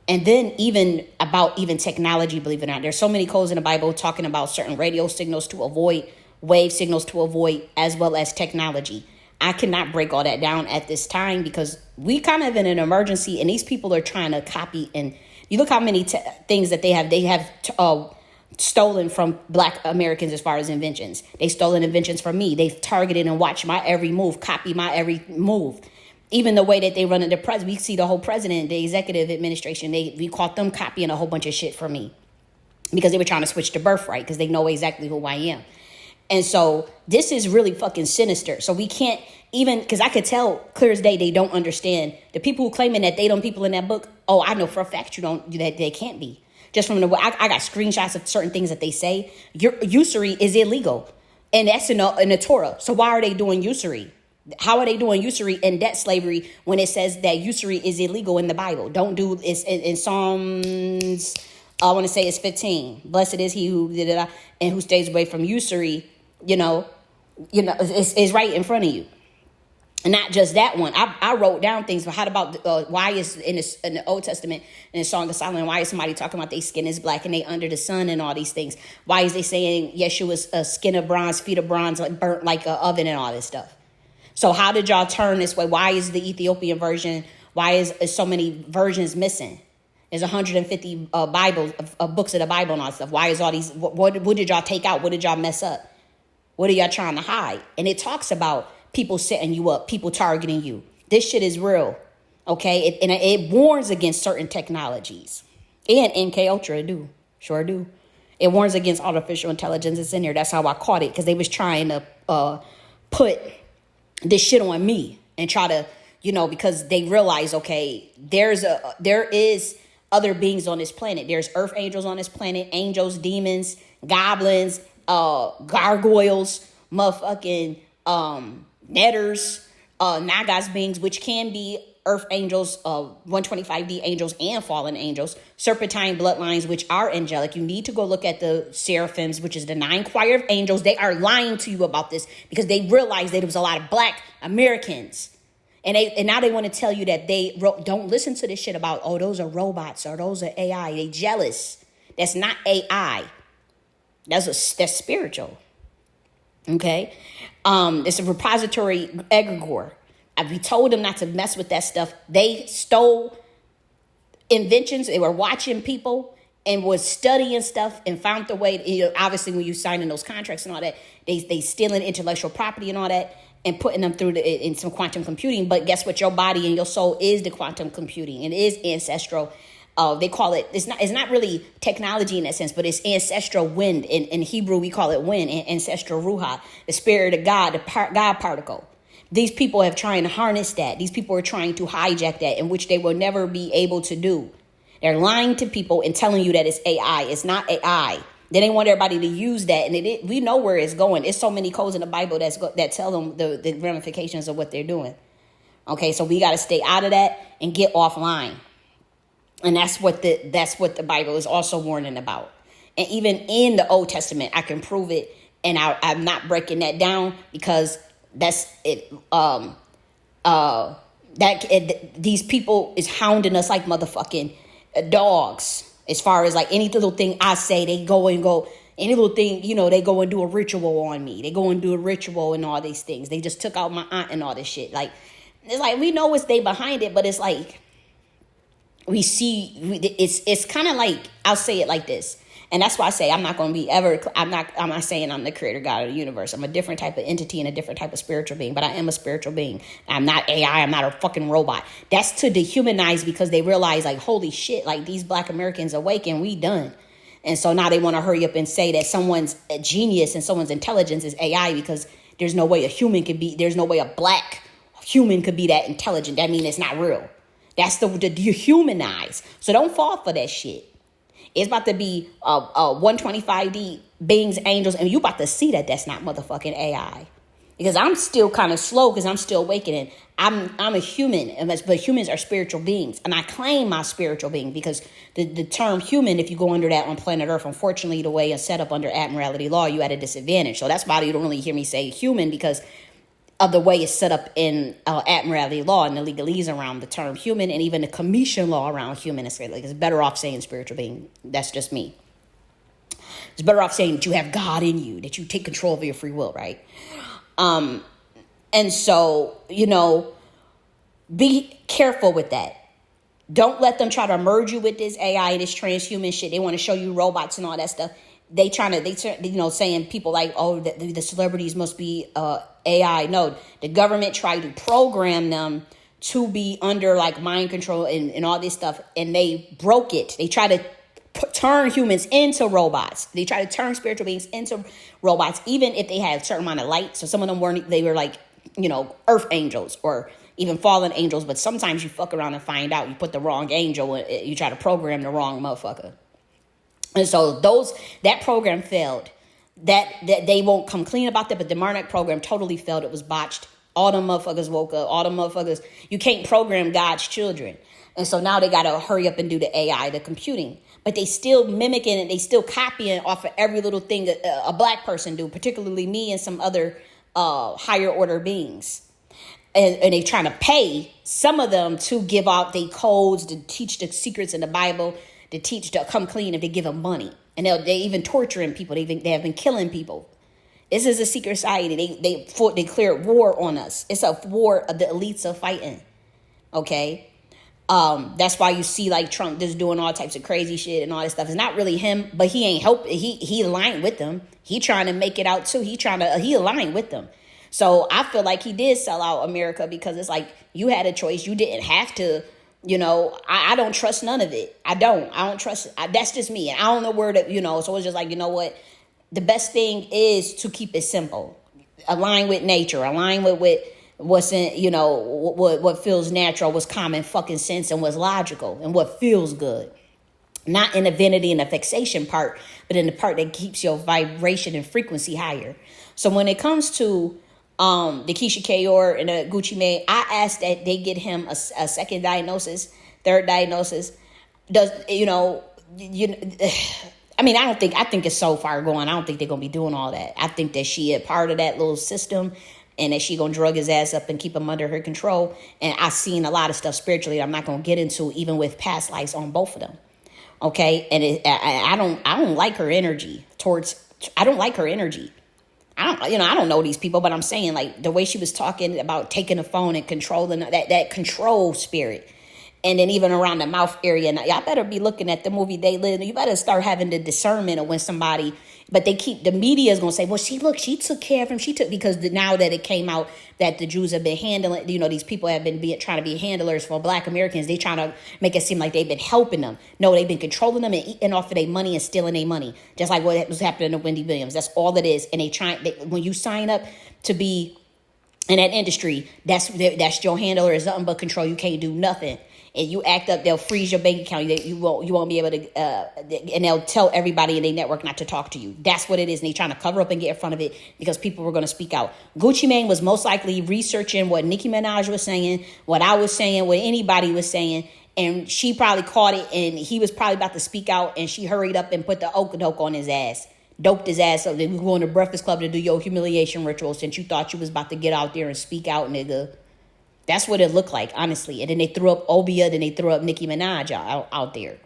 And then even technology, believe it or not, there's so many codes in the Bible talking about certain radio signals to avoid, wave signals to avoid, as well as technology. I cannot break all that down at this time because we kind of in an emergency, and these people are trying to copy. And you look how many things that they have stolen from Black Americans as far as inventions. They stolen inventions from me. They've targeted and watched my every move, copy my every move. Even the way that they run the president, we see the whole president, the executive administration, we caught them copying a whole bunch of shit from me because they were trying to switch the birthright because they know exactly who I am. And so this is really fucking sinister. So we can't even, because I could tell clear as day they don't understand. The people who claiming that they don't people in that book, oh, I know for a fact that they can't be. Just from the way I got screenshots of certain things that they say. Usury is illegal, and that's in the Torah. So why are they doing usury? How are they doing usury and debt slavery when it says that usury is illegal in the Bible? Don't do it's in Psalms. I want to say it's 15. Blessed is he who did it and who stays away from usury. It's right in front of you. And not just that one. I wrote down things. But how about why is in the Old Testament in the Song of Solomon? Why is somebody talking about their skin is black and they under the sun and all these things? Why is they saying Yeshua's skin of bronze, feet of bronze, like burnt like an oven and all this stuff? So how did y'all turn this way? Why is the Ethiopian version? Why is so many versions missing? There's 150 Bibles, books of the Bible and all that stuff. Why is all these? What did y'all take out? What did y'all mess up? What are y'all trying to hide? And it talks about people setting you up, people targeting you. This shit is real, okay? It warns against certain technologies. And MK Ultra do, sure do. It warns against artificial intelligence. It's in there. That's how I caught it, because they was trying to put this shit on me and try to, because they realize, okay, there is other beings on this planet. There's earth angels on this planet, angels, demons, goblins, gargoyles, motherfucking netters, nagas beings, which can be earth angels, 125D angels and fallen angels, serpentine bloodlines, which are angelic. You need to go look at the seraphims, which is the 9 choir of angels. They are lying to you about this because they realized that there was a lot of Black Americans. And now they want to tell you that don't listen to this shit about, oh, those are robots or those are AI. They jealous. That's not AI. That's spiritual. Okay? It's a repository egregore. We told them not to mess with that stuff. They stole inventions. They were watching people and was studying stuff and found the way. Obviously, when you sign in those contracts and all that, they stealing intellectual property and all that and putting them through in some quantum computing. But guess what? Your body and your soul is the quantum computing. It is ancestral. They call it. It's not really technology in that sense, but it's ancestral wind. In Hebrew, we call it wind. Ancestral ruha, the spirit of God, God particle. These people have trying to harness that. These people are trying to hijack that, in which they will never be able to do. They're lying to people and telling you that it's AI. It's not AI. They didn't want everybody to use that. And we know where it's going. There's so many codes in the Bible that tell them the ramifications of what they're doing. Okay, so we got to stay out of that and get offline. And that's what the Bible is also warning about. And even in the Old Testament, I can prove it. And I'm not breaking that down because that's it. These people is hounding us like motherfucking dogs. As far as like any little thing I say, they go. Any little thing, they go and do a ritual on me. They go and do a ritual and all these things. They just took out my aunt and all this shit. Like, it's like, we know what's they behind it, but it's like, it's kind of like, I'll say it like this. And that's why I say I'm not not saying I'm the creator God of the universe. I'm a different type of entity and a different type of spiritual being, but I am a spiritual being. I'm not AI. I'm not a fucking robot. That's to dehumanize, because they realize, like, holy shit, like, these Black Americans awake and we done. And so now they want to hurry up and say that someone's a genius and someone's intelligence is AI, because there's no way there's no way a Black human could be that intelligent. That means it's not real. That's the dehumanize. So don't fall for that shit. It's about to be 125D beings, angels, and you about to see that that's not motherfucking AI. Because I'm still kind of slow, because I'm still awakening. I'm a human, but humans are spiritual beings. And I claim my spiritual being, because the term human, if you go under that on planet Earth, unfortunately, the way it's set up under admiralty law, you at a disadvantage. So that's why you don't really hear me say human, because of the way it's set up in admiralty law and the legalese around the term human, and even the commission law around human. It's better off saying spiritual being. That's just me. It's better off saying that you have God in you, that you take control of your free will, right? And so, be careful with that. Don't let them try to merge you with this AI and this transhuman shit. They want to show you robots and all that stuff. Saying people like, oh, the celebrities must be AI. No, the government tried to program them to be under like mind control and all this stuff, and they broke it. They try to turn humans into robots. They try to turn spiritual beings into robots, even if they had a certain amount of light. So some of them they were like, earth angels or even fallen angels. But sometimes you fuck around and find out you put the wrong angel, you try to program the wrong motherfucker. And so that program failed. That they won't come clean about that, but the Marnak program totally failed. It was botched. All them motherfuckers woke up. All them motherfuckers, you can't program God's children. And so now they got to hurry up and do the AI, the computing. But they still mimicking and they still copying off of every little thing a black person do, particularly me and some other higher order beings. And they trying to pay some of them to give out their codes, to teach the secrets in the Bible, to teach to come clean if they give them money. And they even torturing people. They have been killing people. This is a secret society. They declared war on us. It's a war of the elites are fighting. Okay? That's why you see like Trump just doing all types of crazy shit and all this stuff. It's not really him, but he ain't help. He aligned with them. He trying to make it out too. He aligned with them. So I feel like he did sell out America because it's like you had a choice. You didn't have to. I don't trust none of it. I don't trust it. That's just me. And I don't know where to, so it's just like, what? The best thing is to keep it simple. Align with nature. Align with what's in, what feels natural, what's common fucking sense and what's logical and what feels good. Not in the vanity and the fixation part, but in the part that keeps your vibration and frequency higher. So when it comes to the Keisha Kayor and the Gucci Mane, I asked that they get him a second diagnosis, third diagnosis. I think it's so far going. I don't think they're going to be doing all that. I think that she a part of that little system and that she going to drug his ass up and keep him under her control. And I've seen a lot of stuff spiritually that I'm not going to get into, even with past lives on both of them. Okay. And I don't like her energy I don't like her energy. I don't know these people, but I'm saying like the way she was talking about taking the phone and controlling that control spirit. And then even around the mouth area. Now, y'all better be looking at the movie They Live. You better start having the discernment of when somebody, but the media is going to say, well, she took care of him. Because now that it came out that the Jews have been handling, these people have been trying to be handlers for Black Americans. They trying to make it seem like they've been helping them. No, they've been controlling them and eating off of their money and stealing their money. Just like what was happening to Wendy Williams. That's all it is. And when you sign up to be in that industry, that's your handler is nothing but control. You can't do nothing. And you act up, they'll freeze your bank account. You won't be able to, and they'll tell everybody in their network not to talk to you. That's what it is. And they're trying to cover up and get in front of it because people were going to speak out. Gucci Mane was most likely researching what Nicki Minaj was saying, what I was saying, what anybody was saying. And she probably caught it and he was probably about to speak out and she hurried up and put the okey-doke on his ass. Doped his ass up. Then we going to Breakfast Club to do your humiliation ritual since you thought you was about to get out there and speak out, nigga. That's what it looked like, honestly. And then they threw up Obia, then they threw up Nicki Minaj out there.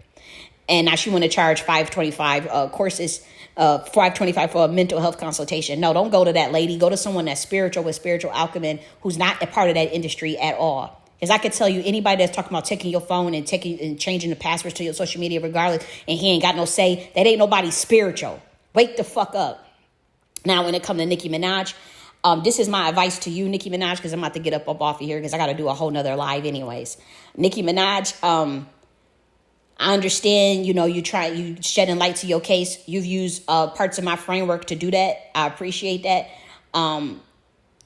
And now she want to charge $525 courses, $525 for a mental health consultation. No, don't go to that lady. Go to someone that's spiritual with spiritual alchemy who's not a part of that industry at all. Because I could tell you anybody that's talking about taking your phone and changing the passwords to your social media regardless, and he ain't got no say, that ain't nobody spiritual. Wake the fuck up. Now, when it comes to Nicki Minaj, this is my advice to you, Nicki Minaj, because I'm about to get up off of here because I got to do a whole nother live anyways. Nicki Minaj, I understand, you shedding light to your case. You've used parts of my framework to do that. I appreciate that.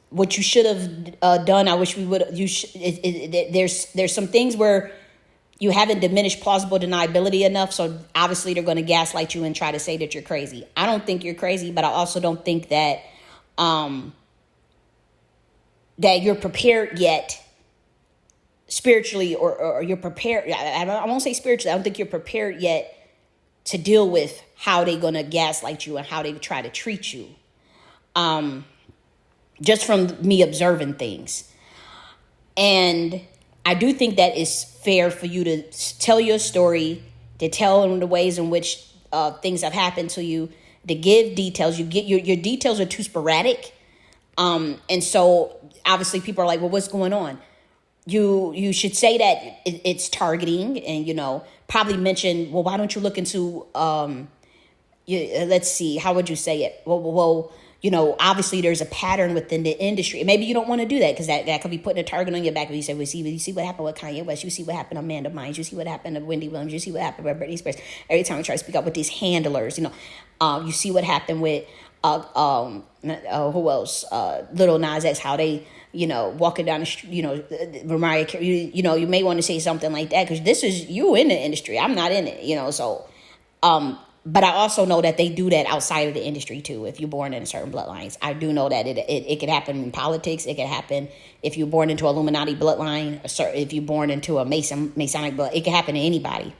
What you should have done, I wish we would. There's some things where you haven't diminished plausible deniability enough. So obviously they're going to gaslight you and try to say that you're crazy. I don't think you're crazy, but I also don't think that that you're prepared yet spiritually or you're prepared. I won't say spiritually. I don't think you're prepared yet to deal with how they're going to gaslight you and how they try to treat you. Just from me observing things. And I do think that it's fair for you to tell your story, to tell them the ways in which things have happened to you, to give details. You get your details are too sporadic. And so obviously people are like, well, what's going on? You should say that it's targeting, and probably mention, well, why don't you look into let's see, how would you say it? Well, obviously there's a pattern within the industry. Maybe you don't want to do that because that could be putting a target on your back. When you say, well, you see what happened with Kanye West, you see what happened to Amanda Mines, you see what happened to Wendy Williams, you see what happened with Britney Spears. Every time we try to speak up with these handlers, you see what happened with who else? Little Nas X, how they walking down the street, Mariah Carey, you may want to say something like that because this is you in the industry. I'm not in it, so. But I also know that they do that outside of the industry too. If you're born in certain bloodlines, I do know that it could happen in politics. It could happen if you're born into Illuminati bloodline. If you're born into a Masonic blood, it can happen to anybody.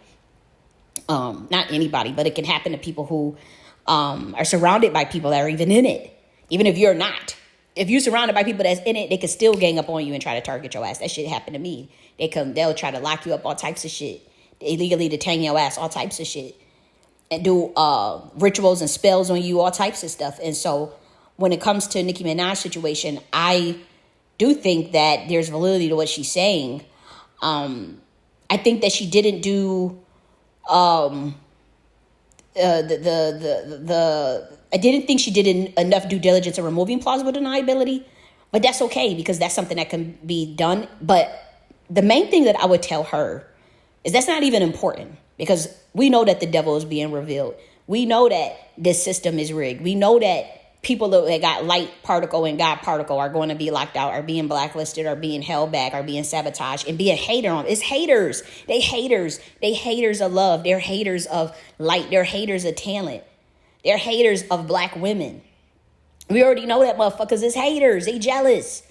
Not anybody, but it can happen to people who are surrounded by people that are even in it. Even if you're not, if you're surrounded by people that's in it, they can still gang up on you and try to target your ass. That shit happened to me. They'll try to lock you up, all types of shit, illegally detain your ass, all types of shit. And do rituals and spells on you, all types of stuff. And so when it comes to Nicki Minaj situation, I do think that there's validity to what she's saying. I think that she didn't do I didn't think she did enough due diligence in removing plausible deniability, but that's okay because that's something that can be done. But the main thing that I would tell her is that's not even important. Because we know that the devil is being revealed. We know that this system is rigged. We know that people that got light particle and God particle are going to be locked out, are being blacklisted, are being held back, are being sabotaged, and being hated on. It's haters. They haters. They haters of love. They're haters of light. They're haters of talent. They're haters of black women. We already know that motherfuckers is haters. They jealous.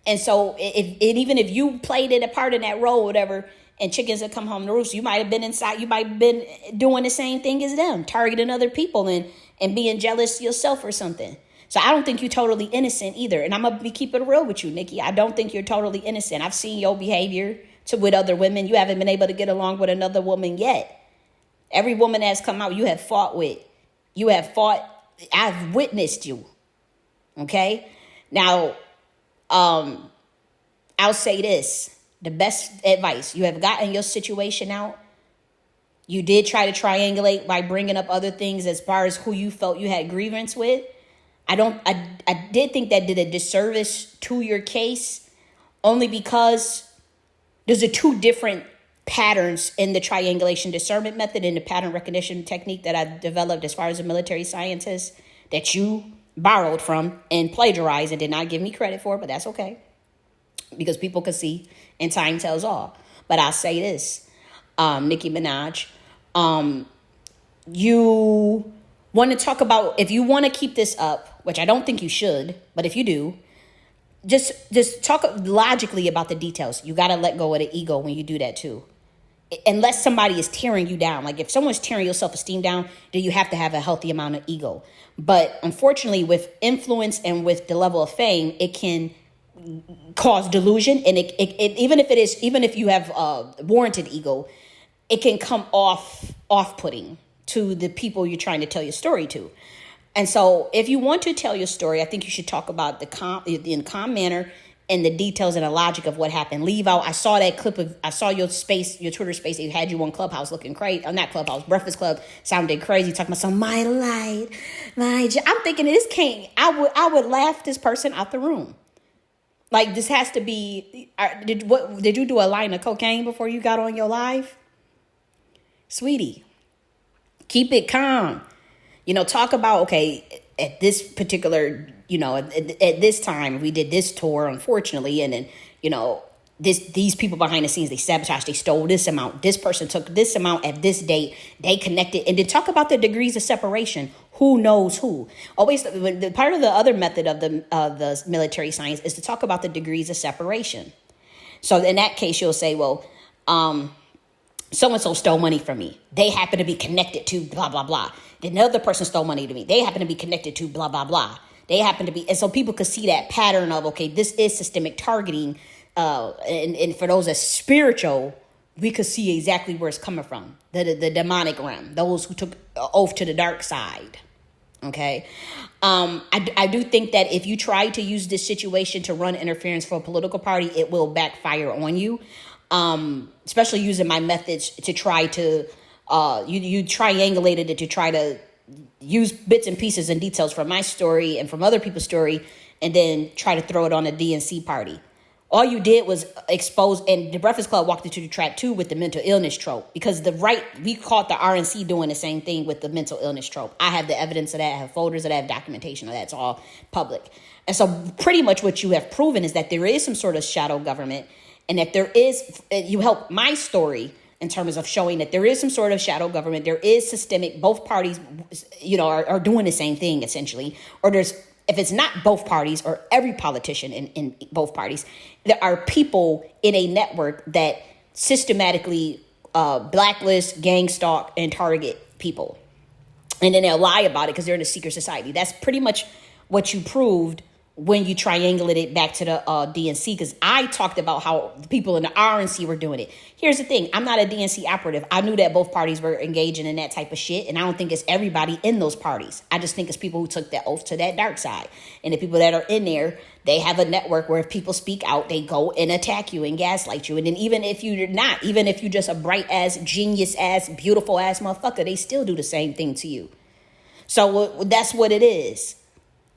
And so even if you played a part in that role, whatever, and chickens that come home to roost, you might have been inside, you might have been doing the same thing as them, targeting other people and being jealous yourself or something. So I don't think you're totally innocent either. And I'm going to be keeping it real with you, Nicki. I don't think you're totally innocent. I've seen your behavior with other women. You haven't been able to get along with another woman yet. Every woman that's come out, you have fought with. I've witnessed you. Okay? Now, I'll say this. The best advice, you have gotten your situation out. You did try to triangulate by bringing up other things as far as who you felt you had grievance with. I did think that did a disservice to your case only because there's two different patterns in the triangulation discernment method and the pattern recognition technique that I developed as far as a military scientist that you borrowed from and plagiarized and did not give me credit for, but that's okay. Because people can see and time tells all. But I'll say this, Nicki Minaj, you want to talk about, if you want to keep this up, which I don't think you should, but if you do, just talk logically about the details. You got to let go of the ego when you do that too. Unless somebody is tearing you down. Like if someone's tearing your self-esteem down, then you have to have a healthy amount of ego. But unfortunately, with influence and with the level of fame, it can cause delusion, and it even if you have warranted ego, it can come off-putting to the people you're trying to tell your story to. And so if you want to tell your story, I think you should talk about in a calm manner and the details and the logic of what happened. Leave out, I saw that clip of, I saw your Twitter space that had you on Clubhouse looking crazy. Not Clubhouse, Breakfast Club sounded crazy, talking about some my light, I'm thinking this can't, I would laugh this person out the room. Like, this has to be, did you do a line of cocaine before you got on your live? Sweetie, keep it calm. Talk about, okay, at this particular, at this time, we did this tour, unfortunately, and then, these people behind the scenes, they sabotaged, they stole this amount. This person took this amount at this date. They connected, and then talk about the degrees of separation. Who knows who? Always, the part of the other method of the military science is to talk about the degrees of separation. So in that case, you'll say, well, so-and-so stole money from me. They happen to be connected to blah, blah, blah. Then another person stole money to me. They happen to be connected to blah, blah, blah. They happen to be, and so people could see that pattern of, okay, this is systemic targeting. And for those that's spiritual, we could see exactly where it's coming from. The demonic realm, those who took oath to the dark side. Okay. I do think that if you try to use this situation to run interference for a political party, it will backfire on you. Especially using my methods to try to, you triangulated it to try to use bits and pieces and details from my story and from other people's story, and then try to throw it on the DNC party. All you did was expose, and the Breakfast Club walked into the trap too with the mental illness trope, because we caught the RNC doing the same thing with the mental illness trope. I have the evidence of that, I have folders of that, I have documentation of that. It's all public. And so pretty much what you have proven is that there is some sort of shadow government, and that there is, you help my story in terms of showing that there is some sort of shadow government. There is systemic, both parties, are doing the same thing essentially, or if it's not both parties or every politician in both parties, there are people in a network that systematically blacklist, gang stalk, and target people. And then they'll lie about it because they're in a secret society. That's pretty much what you proved when you triangulate it back to the DNC, because I talked about how the people in the RNC were doing it. Here's the thing. I'm not a DNC operative. I knew that both parties were engaging in that type of shit, and I don't think it's everybody in those parties. I just think it's people who took that oath to that dark side. And the people that are in there, they have a network where if people speak out, they go and attack you and gaslight you. And then even if you're not, even if you're just a bright-ass, genius-ass, beautiful-ass motherfucker, they still do the same thing to you. So that's what it is.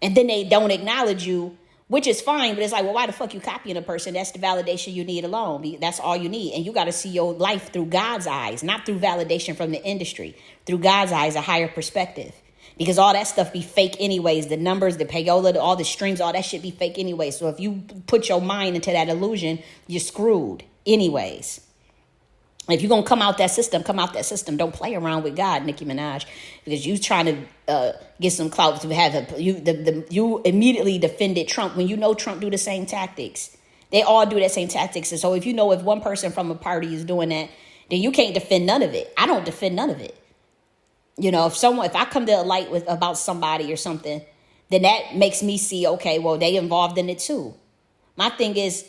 And then they don't acknowledge you, which is fine, but it's like, well, why the fuck you copying a person? That's the validation you need alone. That's all you need. And you got to see your life through God's eyes, not through validation from the industry. Through God's eyes, a higher perspective. Because all that stuff be fake anyways. The numbers, the payola, all the streams, all that shit be fake anyway. So if you put your mind into that illusion, you're screwed anyways. If you're going to come out that system, come out that system. Don't play around with God, Nicki Minaj, because you trying to get some clout to have you immediately defended Trump when you know Trump do the same tactics. They all do that same tactics. And so if you know if one person from a party is doing that, then you can't defend none of it. I don't defend none of it. If I come to a light about somebody or something, then that makes me see, okay, well, they involved in it too. My thing is,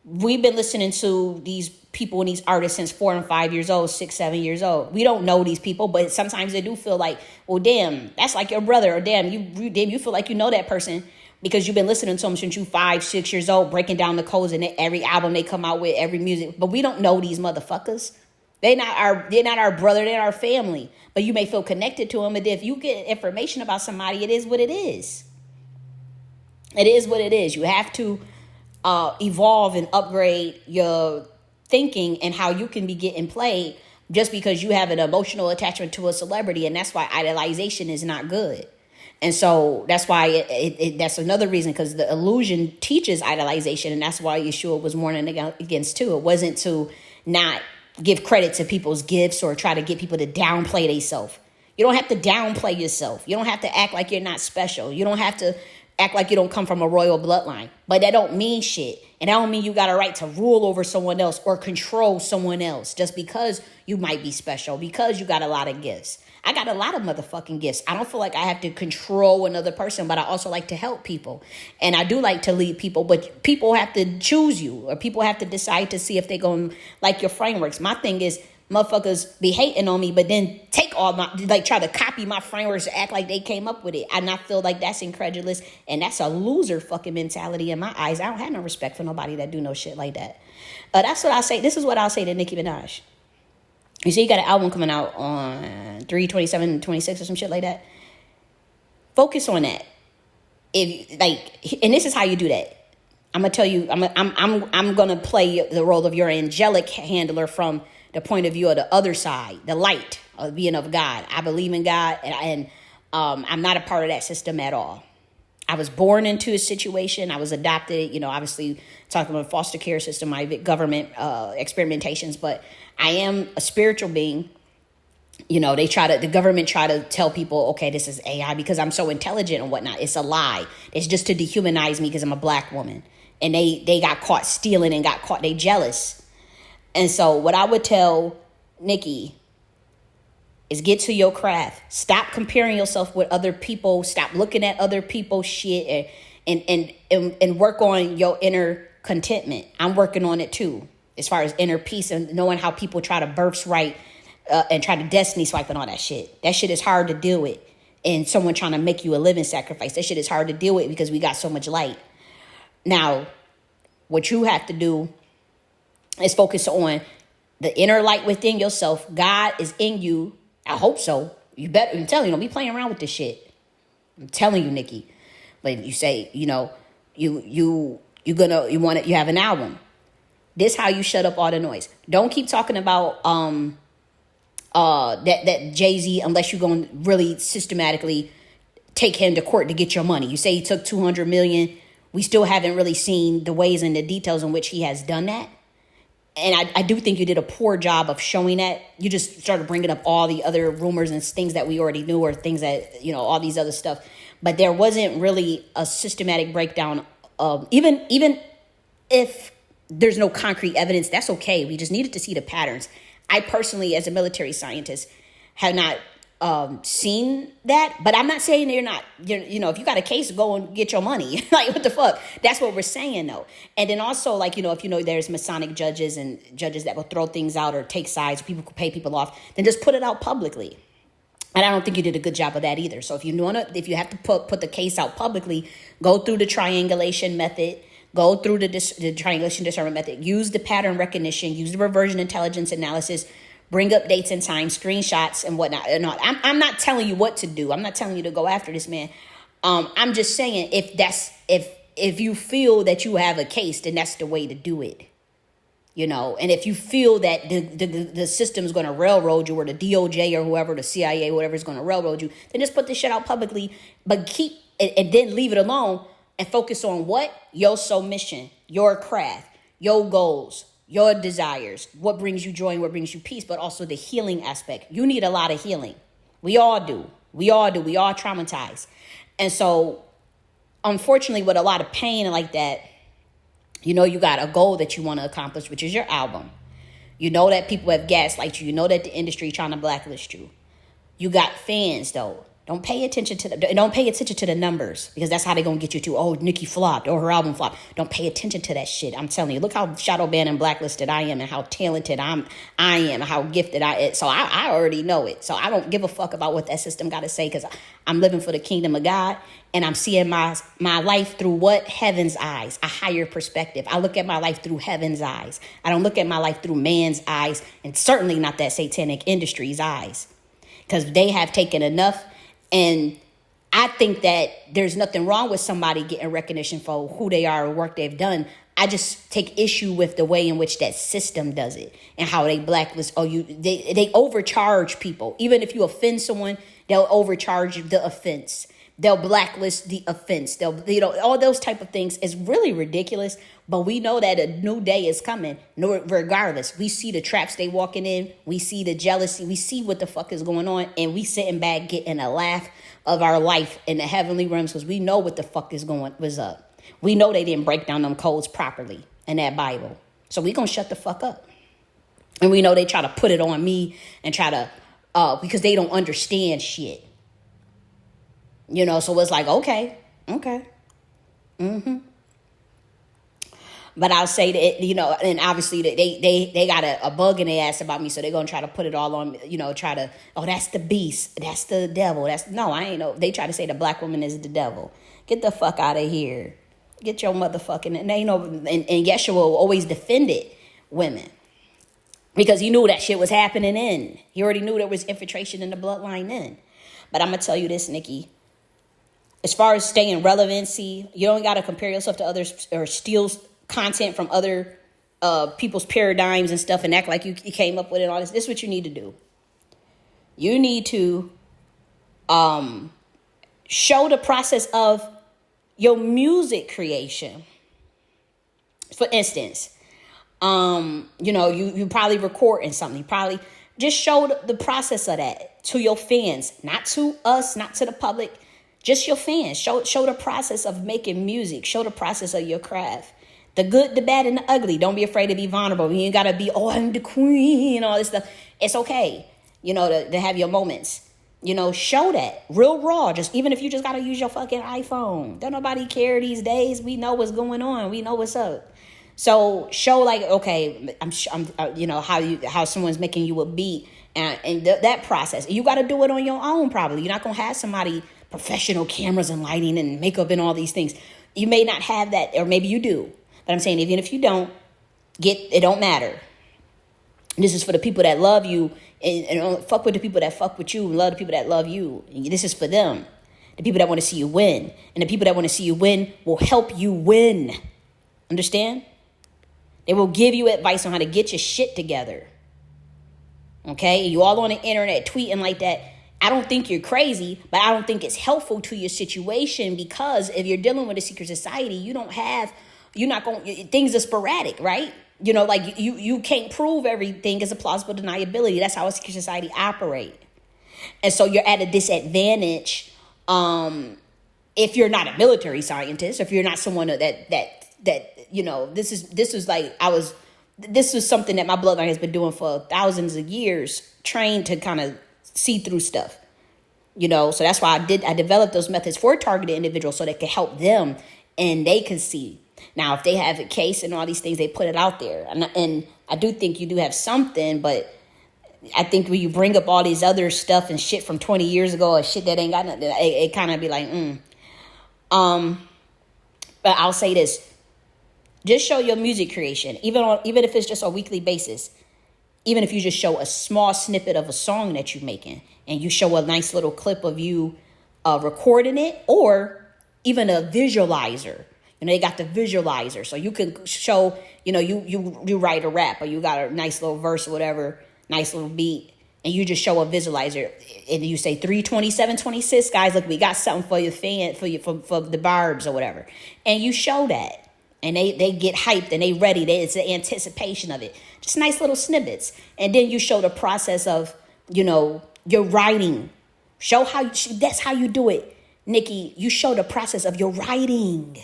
we've been listening to these people and these artists since 4 and 5 years old, 6, 7 years old. We don't know these people, but sometimes they do feel like, well, damn, that's like your brother, or damn, you feel like you know that person because you've been listening to them since you 5, 6 years old, breaking down the codes in every album they come out with, every music. But we don't know these motherfuckers. They're not our brother, they're our family. But you may feel connected to them. And if you get information about somebody, it is what it is. It is what it is. You have to evolve and upgrade your thinking and how you can be getting played just because you have an emotional attachment to a celebrity. And that's why idolization is not good. And so that's why that's another reason, because the illusion teaches idolization. And that's why Yeshua was warning against too. It wasn't to not give credit to people's gifts or try to get people to downplay themselves. You don't have to downplay yourself. You don't have to act like you're not special. You don't have to act like you don't come from a royal bloodline. But that don't mean shit. And that don't mean you got a right to rule over someone else or control someone else just because you might be special, because you got a lot of gifts. I got a lot of motherfucking gifts. I don't feel like I have to control another person, but I also like to help people. And I do like to lead people, but people have to choose you, or people have to decide to see if they're going to like your frameworks. My thing is, motherfuckers be hating on me, but then take all my, try to copy my frameworks and act like they came up with it. And I feel like that's incredulous. And that's a loser fucking mentality in my eyes. I don't have no respect for nobody that do no shit like that. That's what I say. This is what I'll say to Nicki Minaj. You see, you got an album coming out on 3/27/26 or some shit like that. Focus on that. And this is how you do that. I'm gonna tell you. I'm gonna play the role of your angelic handler from the point of view of the other side, the light of being of God. I believe in God, and I'm not a part of that system at all. I was born into a situation. I was adopted, obviously talking about foster care system, my government experimentations, but I am a spiritual being. The government try to tell people, okay, this is AI because I'm so intelligent and whatnot. It's a lie. It's just to dehumanize me because I'm a black woman. And they got caught stealing and got caught. They jealous. And so what I would tell Nicki is get to your craft. Stop comparing yourself with other people. Stop looking at other people's shit and work on your inner contentment. I'm working on it too, as far as inner peace and knowing how people try to birthright and try to destiny swipe and all that shit. That shit is hard to deal with. and someone trying to make you a living sacrifice. That shit is hard to deal with because we got so much light. Now, what you have to do is focus on the inner light within yourself. God is in you. I hope so. You better, I'm telling you, don't be playing around with this shit. I'm telling you, Nicki. But you say, you have an album. This how you shut up all the noise. Don't keep talking about that Jay-Z unless you're going to really systematically take him to court to get your money. You say he took $200 million. We still haven't really seen the ways and the details in which he has done that. And I do think you did a poor job of showing that. You just started bringing up all the other rumors and things that we already knew, or things that, all these other stuff. But there wasn't really a systematic breakdown of, even if there's no concrete evidence, that's okay. We just needed to see the patterns. I personally, as a military scientist, have not seen that. But I'm not saying you're not, if you got a case, go and get your money. Like, what the fuck? That's what we're saying, though. And then also, like, if there's Masonic judges and judges that will throw things out or take sides, people could pay people off, then just put it out publicly. And I don't think you did a good job of that either. So if you have to put the case out publicly, go through the triangulation method. Go through the triangulation discernment method. Use the pattern recognition. Use the reversion intelligence analysis. Bring up dates and times, screenshots and whatnot. I'm not telling you what to do. I'm not telling you to go after this man. I'm just saying if you feel that you have a case, then that's the way to do it. And if you feel that the system is going to railroad you, or the DOJ or whoever, the CIA, whatever is going to railroad you, then just put this shit out publicly. But keep and then leave it alone. And focus on what? Your soul mission, your craft, your goals, your desires, what brings you joy and what brings you peace, but also the healing aspect. You need a lot of healing. We all do. We all traumatized. And so, unfortunately, with a lot of pain and like that, you got a goal that you want to accomplish, which is your album. You know that people have gaslight you. You know that the industry is trying to blacklist you. You got fans, though. Don't pay attention to the numbers, because that's how they're going to get you to, oh, Nicki flopped or her album flopped. Don't pay attention to that shit. I'm telling you, look how shadow banned and blacklisted I am, and how talented I am, how gifted I am. So I already know it. So I don't give a fuck about what that system got to say, because I'm living for the kingdom of God, and I'm seeing my life through what? Heaven's eyes, a higher perspective. I look at my life through heaven's eyes. I don't look at my life through man's eyes, and certainly not that satanic industry's eyes, because they have taken enough. And I think that there's nothing wrong with somebody getting recognition for who they are or work they've done. I just take issue with the way in which that system does it, and how they blacklist. They overcharge people. Even if you offend someone, they'll overcharge the offense. They'll blacklist the offense. All those type of things is really ridiculous. But we know that a new day is coming. Regardless, we see the traps they walking in. We see the jealousy. We see what the fuck is going on, and we sitting back getting a laugh of our life in the heavenly realms, because we know what the fuck was up. We know they didn't break down them codes properly in that Bible. So we gonna shut the fuck up. And we know they try to put it on me and try to because they don't understand shit. So it's like, okay. But I'll say that, and obviously they got a bug in their ass about me, so they're going to try to put it all on, that's the beast, that's the devil. No, I ain't know. They try to say the black woman is the devil. Get the fuck out of here. Get your motherfucking, and Yeshua will always defended women, because he knew that shit was happening in. He already knew there was infiltration in the bloodline in. But I'm going to tell you this, Nicki. As far as staying relevancy, you don't got to compare yourself to others or steal content from other people's paradigms and stuff and act like you came up with it. All this. This is what you need to do. You need to show the process of your music creation. For instance, you probably recording something. You probably just show the process of that to your fans, not to us, not to the public. Just your fans. Show the process of making music. Show the process of your craft. The good, the bad, and the ugly. Don't be afraid to be vulnerable. You ain't got to be, I'm the queen, all this stuff. It's okay, to have your moments. Show that. Real raw. Just even if you just got to use your fucking iPhone. Don't nobody care these days. We know what's going on. We know what's up. So show like, okay, I'm how someone's making you a beat, That process. You got to do it on your own, probably. You're not going to have somebody, professional cameras and lighting and makeup and all these things. You may not have that, or maybe you do. But I'm saying, even if you don't, it don't matter. This is for the people that love you, and fuck with the people that fuck with you, and love the people that love you. And this is for them. The people that want to see you win. And the people that want to see you win will help you win. Understand? They will give you advice on how to get your shit together. Okay? You all on the internet tweeting like that. I don't think you're crazy, but I don't think it's helpful to your situation, because if you're dealing with a secret society, things are sporadic, right? Like you can't prove everything as a plausible deniability. That's how a secret society operate. And so you're at a disadvantage if you're not a military scientist, if you're not someone this is something that my bloodline has been doing for thousands of years, trained to kind of see through stuff. So that's why I developed those methods for targeted individuals, so they could help them and they can see. Now, if they have a case and all these things, they put it out there. And I do think you do have something, but I think when you bring up all these other stuff and shit from 20 years ago or shit that ain't got nothing, it kind of be like, But I'll say this. Just show your music creation, even if it's just a weekly basis. Even if you just show a small snippet of a song that you're making, and you show a nice little clip of you recording it, or even a visualizer. They got the visualizer, so you can show, you write a rap, or you got a nice little verse or whatever, nice little beat, and you just show a visualizer, and you say 32726, guys, look, we got something for your fan, for the barbs or whatever, and you show that, and they get hyped and they ready. It's the anticipation of it, just nice little snippets, and then you show the process of, your writing. Show that's how you do it, Nicki. You show the process of your writing.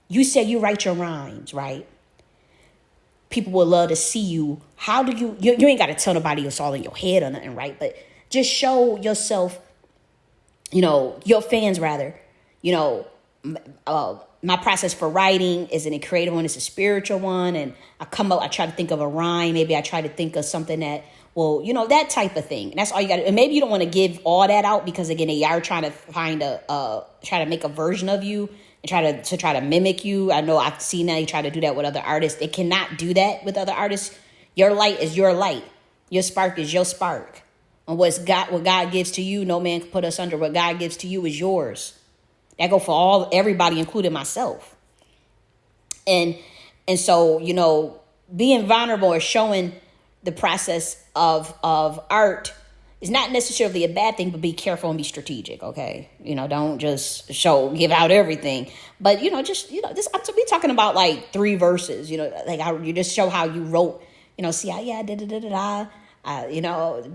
You said you write your rhymes, right? People would love to see you. How do you ain't got to tell nobody it's all in your head or nothing, right? But just show yourself, your fans rather, my process for writing isn't a creative one, it's a spiritual one. And I try to think of a rhyme. Maybe I try to think of something that, that type of thing. And that's all you got to, and maybe you don't want to give all that out, because again, they are trying to try to make a version of you and try to mimic you. I know I've seen that. You try to do that with other artists. They cannot do that with other artists. Your light is your light. Your spark is your spark. And what God gives to you, no man can put us under. What God gives to you is yours. That go for everybody, including myself. And so, being vulnerable or showing the process of art is not necessarily a bad thing, but be careful and be strategic, okay? Don't just give out everything. But, we talking about like 3 verses, you just show how you wrote, see how, yeah,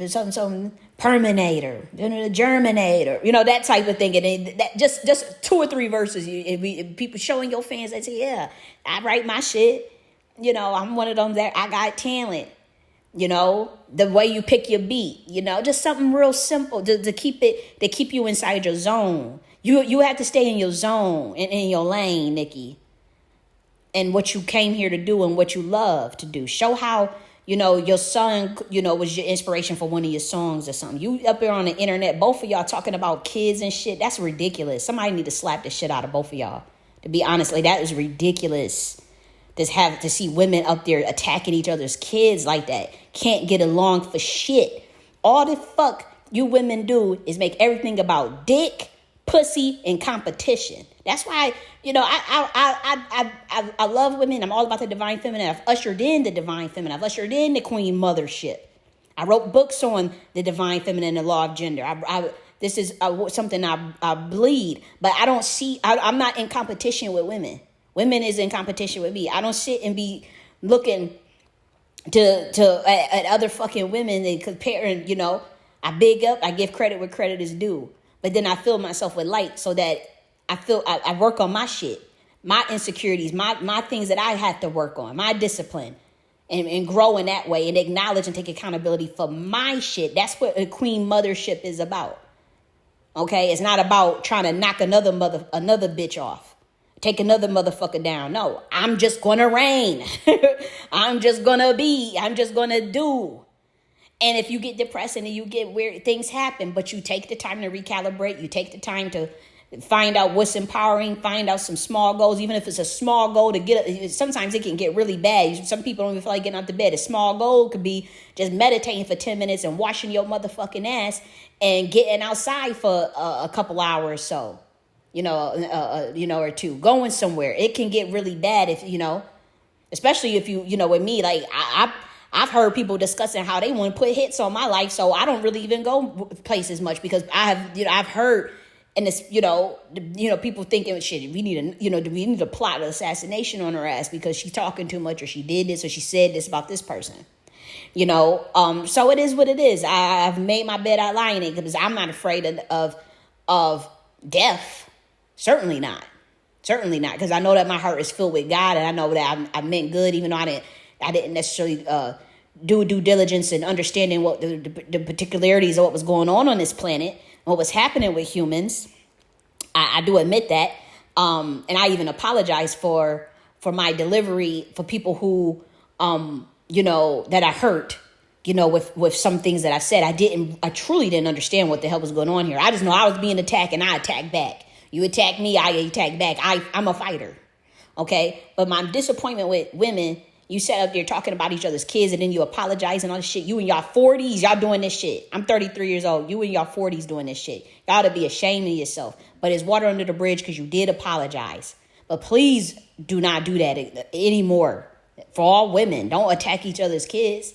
some Perminator, Germinator, that type of thing. And that just 2 or 3 verses, people showing your fans that say, yeah, I write my shit. I'm one of them that I got talent. The way you pick your beat, just something real simple to keep you inside your zone. You have to stay in your zone and in your lane, Nicki, and what you came here to do and what you love to do. Show how, your son, was your inspiration for one of your songs or something. You up there on the internet, both of y'all talking about kids and shit. That's ridiculous. Somebody need to slap the shit out of both of y'all. To be honest, that is ridiculous. To see women up there attacking each other's kids like that. Can't get along for shit. All the fuck you women do is make everything about dick, pussy, and competition. That's why, I love women. I'm all about the divine feminine. I've ushered in the divine feminine. I've ushered in the queen mothership. I wrote books on the divine feminine and the law of gender. This is something I bleed, but I'm not in competition with women. Women is in competition with me. I don't sit and be looking at other fucking women and comparing, I big up, I give credit where credit is due. But then I fill myself with light so that I work on my shit, my insecurities, my things that I have to work on, my discipline, and grow in that way and acknowledge and take accountability for my shit. That's what a queen mothership is about. Okay? It's not about trying to knock another bitch off. Take another motherfucker down. No, I'm just going to reign. I'm just going to do. And if you get depressed and you get weird, things happen, but you take the time to recalibrate, you take the time to find out what's empowering, find out some small goals, even if it's a small goal to get, sometimes it can get really bad. Some people don't even feel like getting out of bed. A small goal could be just meditating for 10 minutes and washing your motherfucking ass and getting outside for a couple hours or so, or two, going somewhere. It can get really bad if, especially if you, with me, like I've heard people discussing how they want to put hits on my life. So I don't really even go places much because I've heard. And it's, people thinking, shit, we need to plot an assassination on her ass because she's talking too much or she did this or she said this about this person. So it is what it is. I've made my bed, I lie in it because I'm not afraid of death. Certainly not. Because I know that my heart is filled with God and I know that I meant good, even though I didn't necessarily do due diligence and understanding what the particularities of what was going on this planet. What was happening with humans. I do admit that. And I even apologize for my delivery for people who, that I hurt, with some things that I said. I truly didn't understand what the hell was going on here. I just know I was being attacked and I attacked back. You attack me, I attack back. I'm a fighter. Okay. But my disappointment with women, you sat up there talking about each other's kids and then you apologize and all this shit. You in y'all 40s, y'all doing this shit. I'm 33 years old. You in y'all 40s doing this shit. Y'all to be ashamed of yourself. But it's water under the bridge because you did apologize. But please do not do that anymore. For all women, don't attack each other's kids.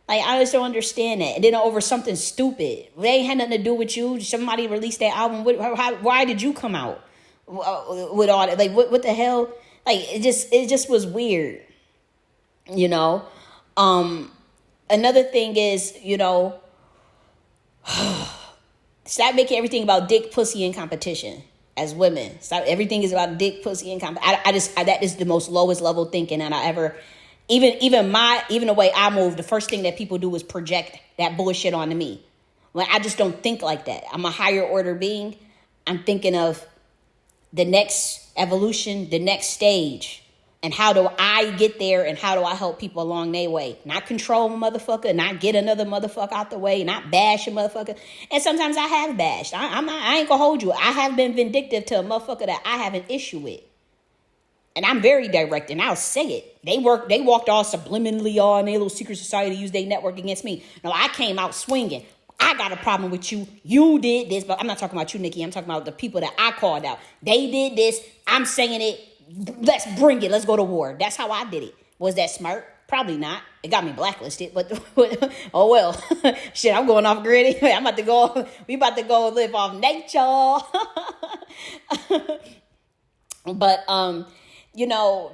Like, I just don't understand that. And then over something stupid. They ain't had nothing to do with you. Somebody released that album. Why did you come out with all that? Like, what the hell? Like, it just was weird. Another thing is, stop making everything about dick, pussy, and competition as women. Stop. Everything is about dick, pussy, and competition. That is the most lowest level thinking that I ever, even the way I move, the first thing that people do is project that bullshit onto me. Like, I just don't think like that. I'm a higher order being. I'm thinking of the next evolution, the next stage. And how do I get there and how do I help people along their way? Not control a motherfucker, not get another motherfucker out the way, not bash a motherfucker. And sometimes I have bashed. I ain't gonna hold you. I have been vindictive to a motherfucker that I have an issue with. And I'm very direct and I'll say it. They walked all subliminally on their little secret society to use their network against me. No, I came out swinging. I got a problem with you. You did this, but I'm not talking about you, Nicki. I'm talking about the people that I called out. They did this. I'm saying it. Let's bring it. Let's go to war. That's how I did it. Was that smart? Probably not. It got me blacklisted, but oh well. Shit, I'm going off grid anyway. We about to go live off nature. But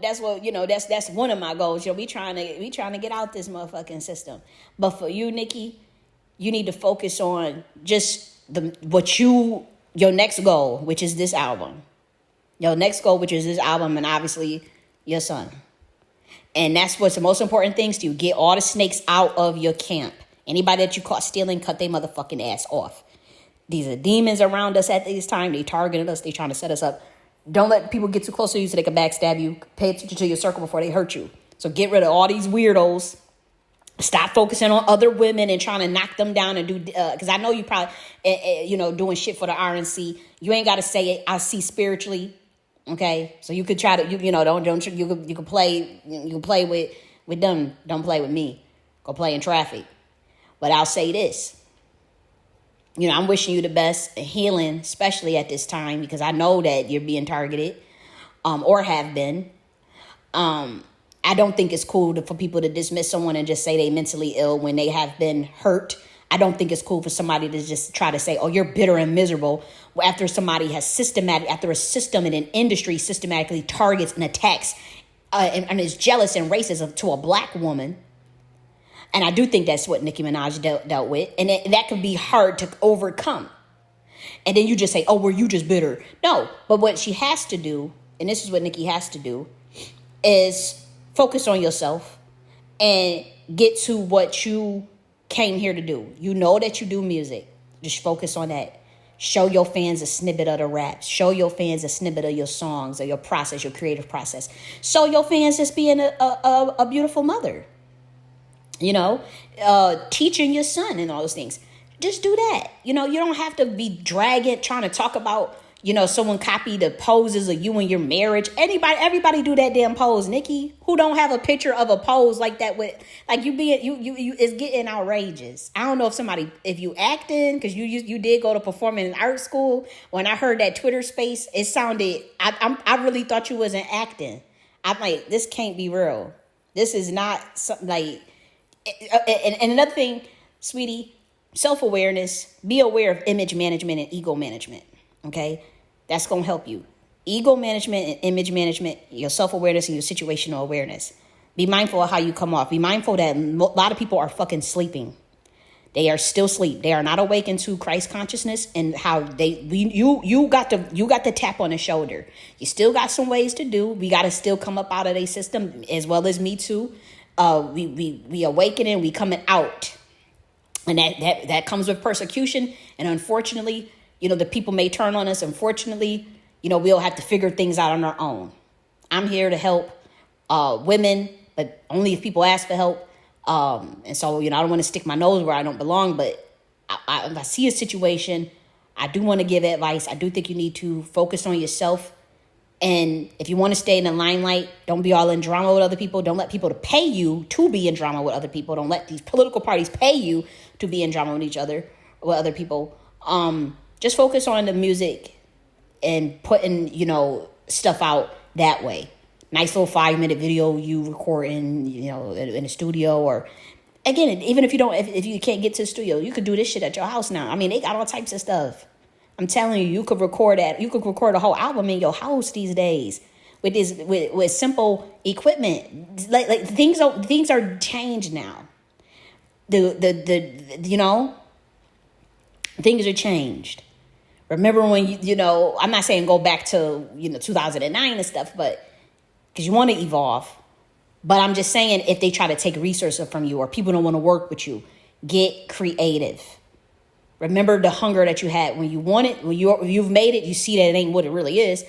that's what, that's one of my goals. We trying to get out this motherfucking system. But for you, Nicki, you need to focus on just your next goal, which is this album. Your next goal, which is this album, and obviously your son. And that's what's the most important things to you. Get all the snakes out of your camp. Anybody that you caught stealing, cut their motherfucking ass off. These are demons around us at this time. They targeted us. They trying to set us up. Don't let people get too close to you so they can backstab you. Pay attention to your circle before they hurt you. So get rid of all these weirdos. Stop focusing on other women and trying to knock them down and do, because I know you probably, doing shit for the RNC. You ain't got to say it. I see spiritually. Okay, so you could try to, you can play with them. Don't play with me. Go play in traffic. But I'll say this. I'm wishing you the best healing, especially at this time, because I know that you're being targeted, or have been. I don't think it's cool for people to dismiss someone and just say they mentally ill when they have been hurt. I don't think it's cool for somebody to just try to say, oh, you're bitter and miserable after somebody has after a system in an industry systematically targets and attacks and is jealous and racist to a black woman. And I do think that's what Nicki Minaj dealt with. And that can be hard to overcome. And then you just say, oh, were you just bitter? No, but what she has to do, and this is what Nicki has to do, is focus on yourself and get to what you came here to do. You know that you do music. Just focus on that. Show your fans a snippet of the raps. Show your fans a snippet of your songs or your process, your creative process. Show your fans just being a beautiful mother. you know, teaching your son and all those things. Just do that. You know, you don't have to be dragging, trying to talk about, someone copied the poses of you and your marriage. Everybody do that damn pose, Nicki. Who don't have a picture of a pose like that with, like, you being, you it's getting outrageous. I don't know if you acting, because you did go to performing in art school. When I heard that Twitter space, it sounded, I really thought you wasn't acting. I'm like, this can't be real. This is not something like, and another thing, sweetie, self-awareness, be aware of image management and ego management, okay? That's going to help you. Ego management and image management, your self-awareness and your situational awareness. Be mindful of how you come off. Be mindful that a lot of people are fucking sleeping. They are still asleep. They are not awakened to Christ consciousness and how you got the tap on the shoulder. You still got some ways to do. We got to still come up out of their system, as well as me too. We awakening, we coming out. And that comes with persecution. And unfortunately, the people may turn on us. Unfortunately, we'll have to figure things out on our own. I'm here to help women, but only if people ask for help. And so, I don't want to stick my nose where I don't belong, but if I see a situation, I do want to give advice. I do think you need to focus on yourself. And if you want to stay in the limelight, don't be all in drama with other people. Don't let people to pay you to be in drama with other people. Don't let these political parties pay you to be in drama with other people. Just focus on the music and putting, stuff out that way. Nice little 5-minute video you record in a studio, or again, even if you can't get to the studio, you could do this shit at your house now. I mean, they got all types of stuff. I'm telling you, you could record a whole album in your house these days with simple equipment. Like things are changed now. Things are changed. Remember when I'm not saying go back to 2009 and stuff, but because you want to evolve. But I'm just saying, if they try to take resources from you or people don't want to work with you, get creative. Remember the hunger that you had when you want it, when you've made it, you see that it ain't what it really is.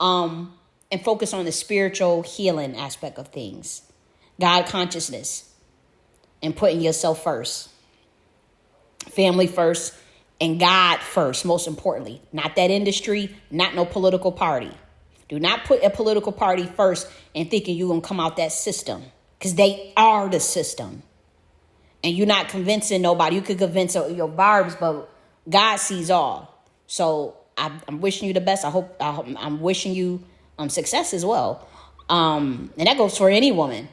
And focus on the spiritual healing aspect of things. God consciousness and putting yourself first. Family first and God first, most importantly. Not that industry, not no political party. Do not put a political party first and thinking you're going to come out that system, because they are the system. And you're not convincing nobody. You could convince your barbs, but God sees all. So I'm wishing you the best. I'm wishing you success as well. And that goes for any woman.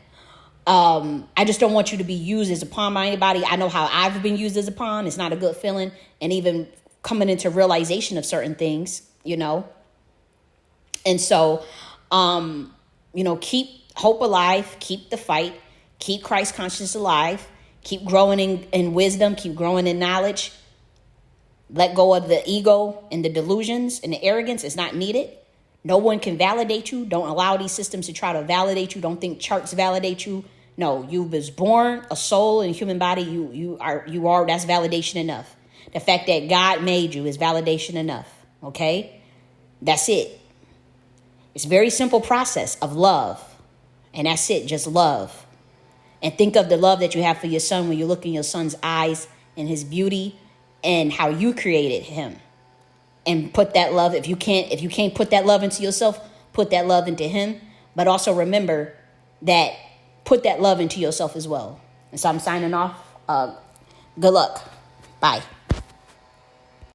I just don't want you to be used as a pawn by anybody. I know how I've been used as a pawn. It's not a good feeling. And even coming into realization of certain things, And so, keep hope alive, keep the fight, keep Christ consciousness alive, keep growing in wisdom, keep growing in knowledge. Let go of the ego and the delusions and the arrogance. It's not needed. No one can validate you. Don't allow these systems to try to validate you. Don't think charts validate you. No, you was born a soul and a human body. You are. That's validation enough. The fact that God made you is validation enough. Okay, that's it. It's a very simple process of love, and that's it. Just love, and think of the love that you have for your son when you look in your son's eyes and his beauty and how you created him. And put that love, if you can't put that love into yourself, put that love into him. But also remember that put that love into yourself as well. And so I'm signing off. Good luck. Bye.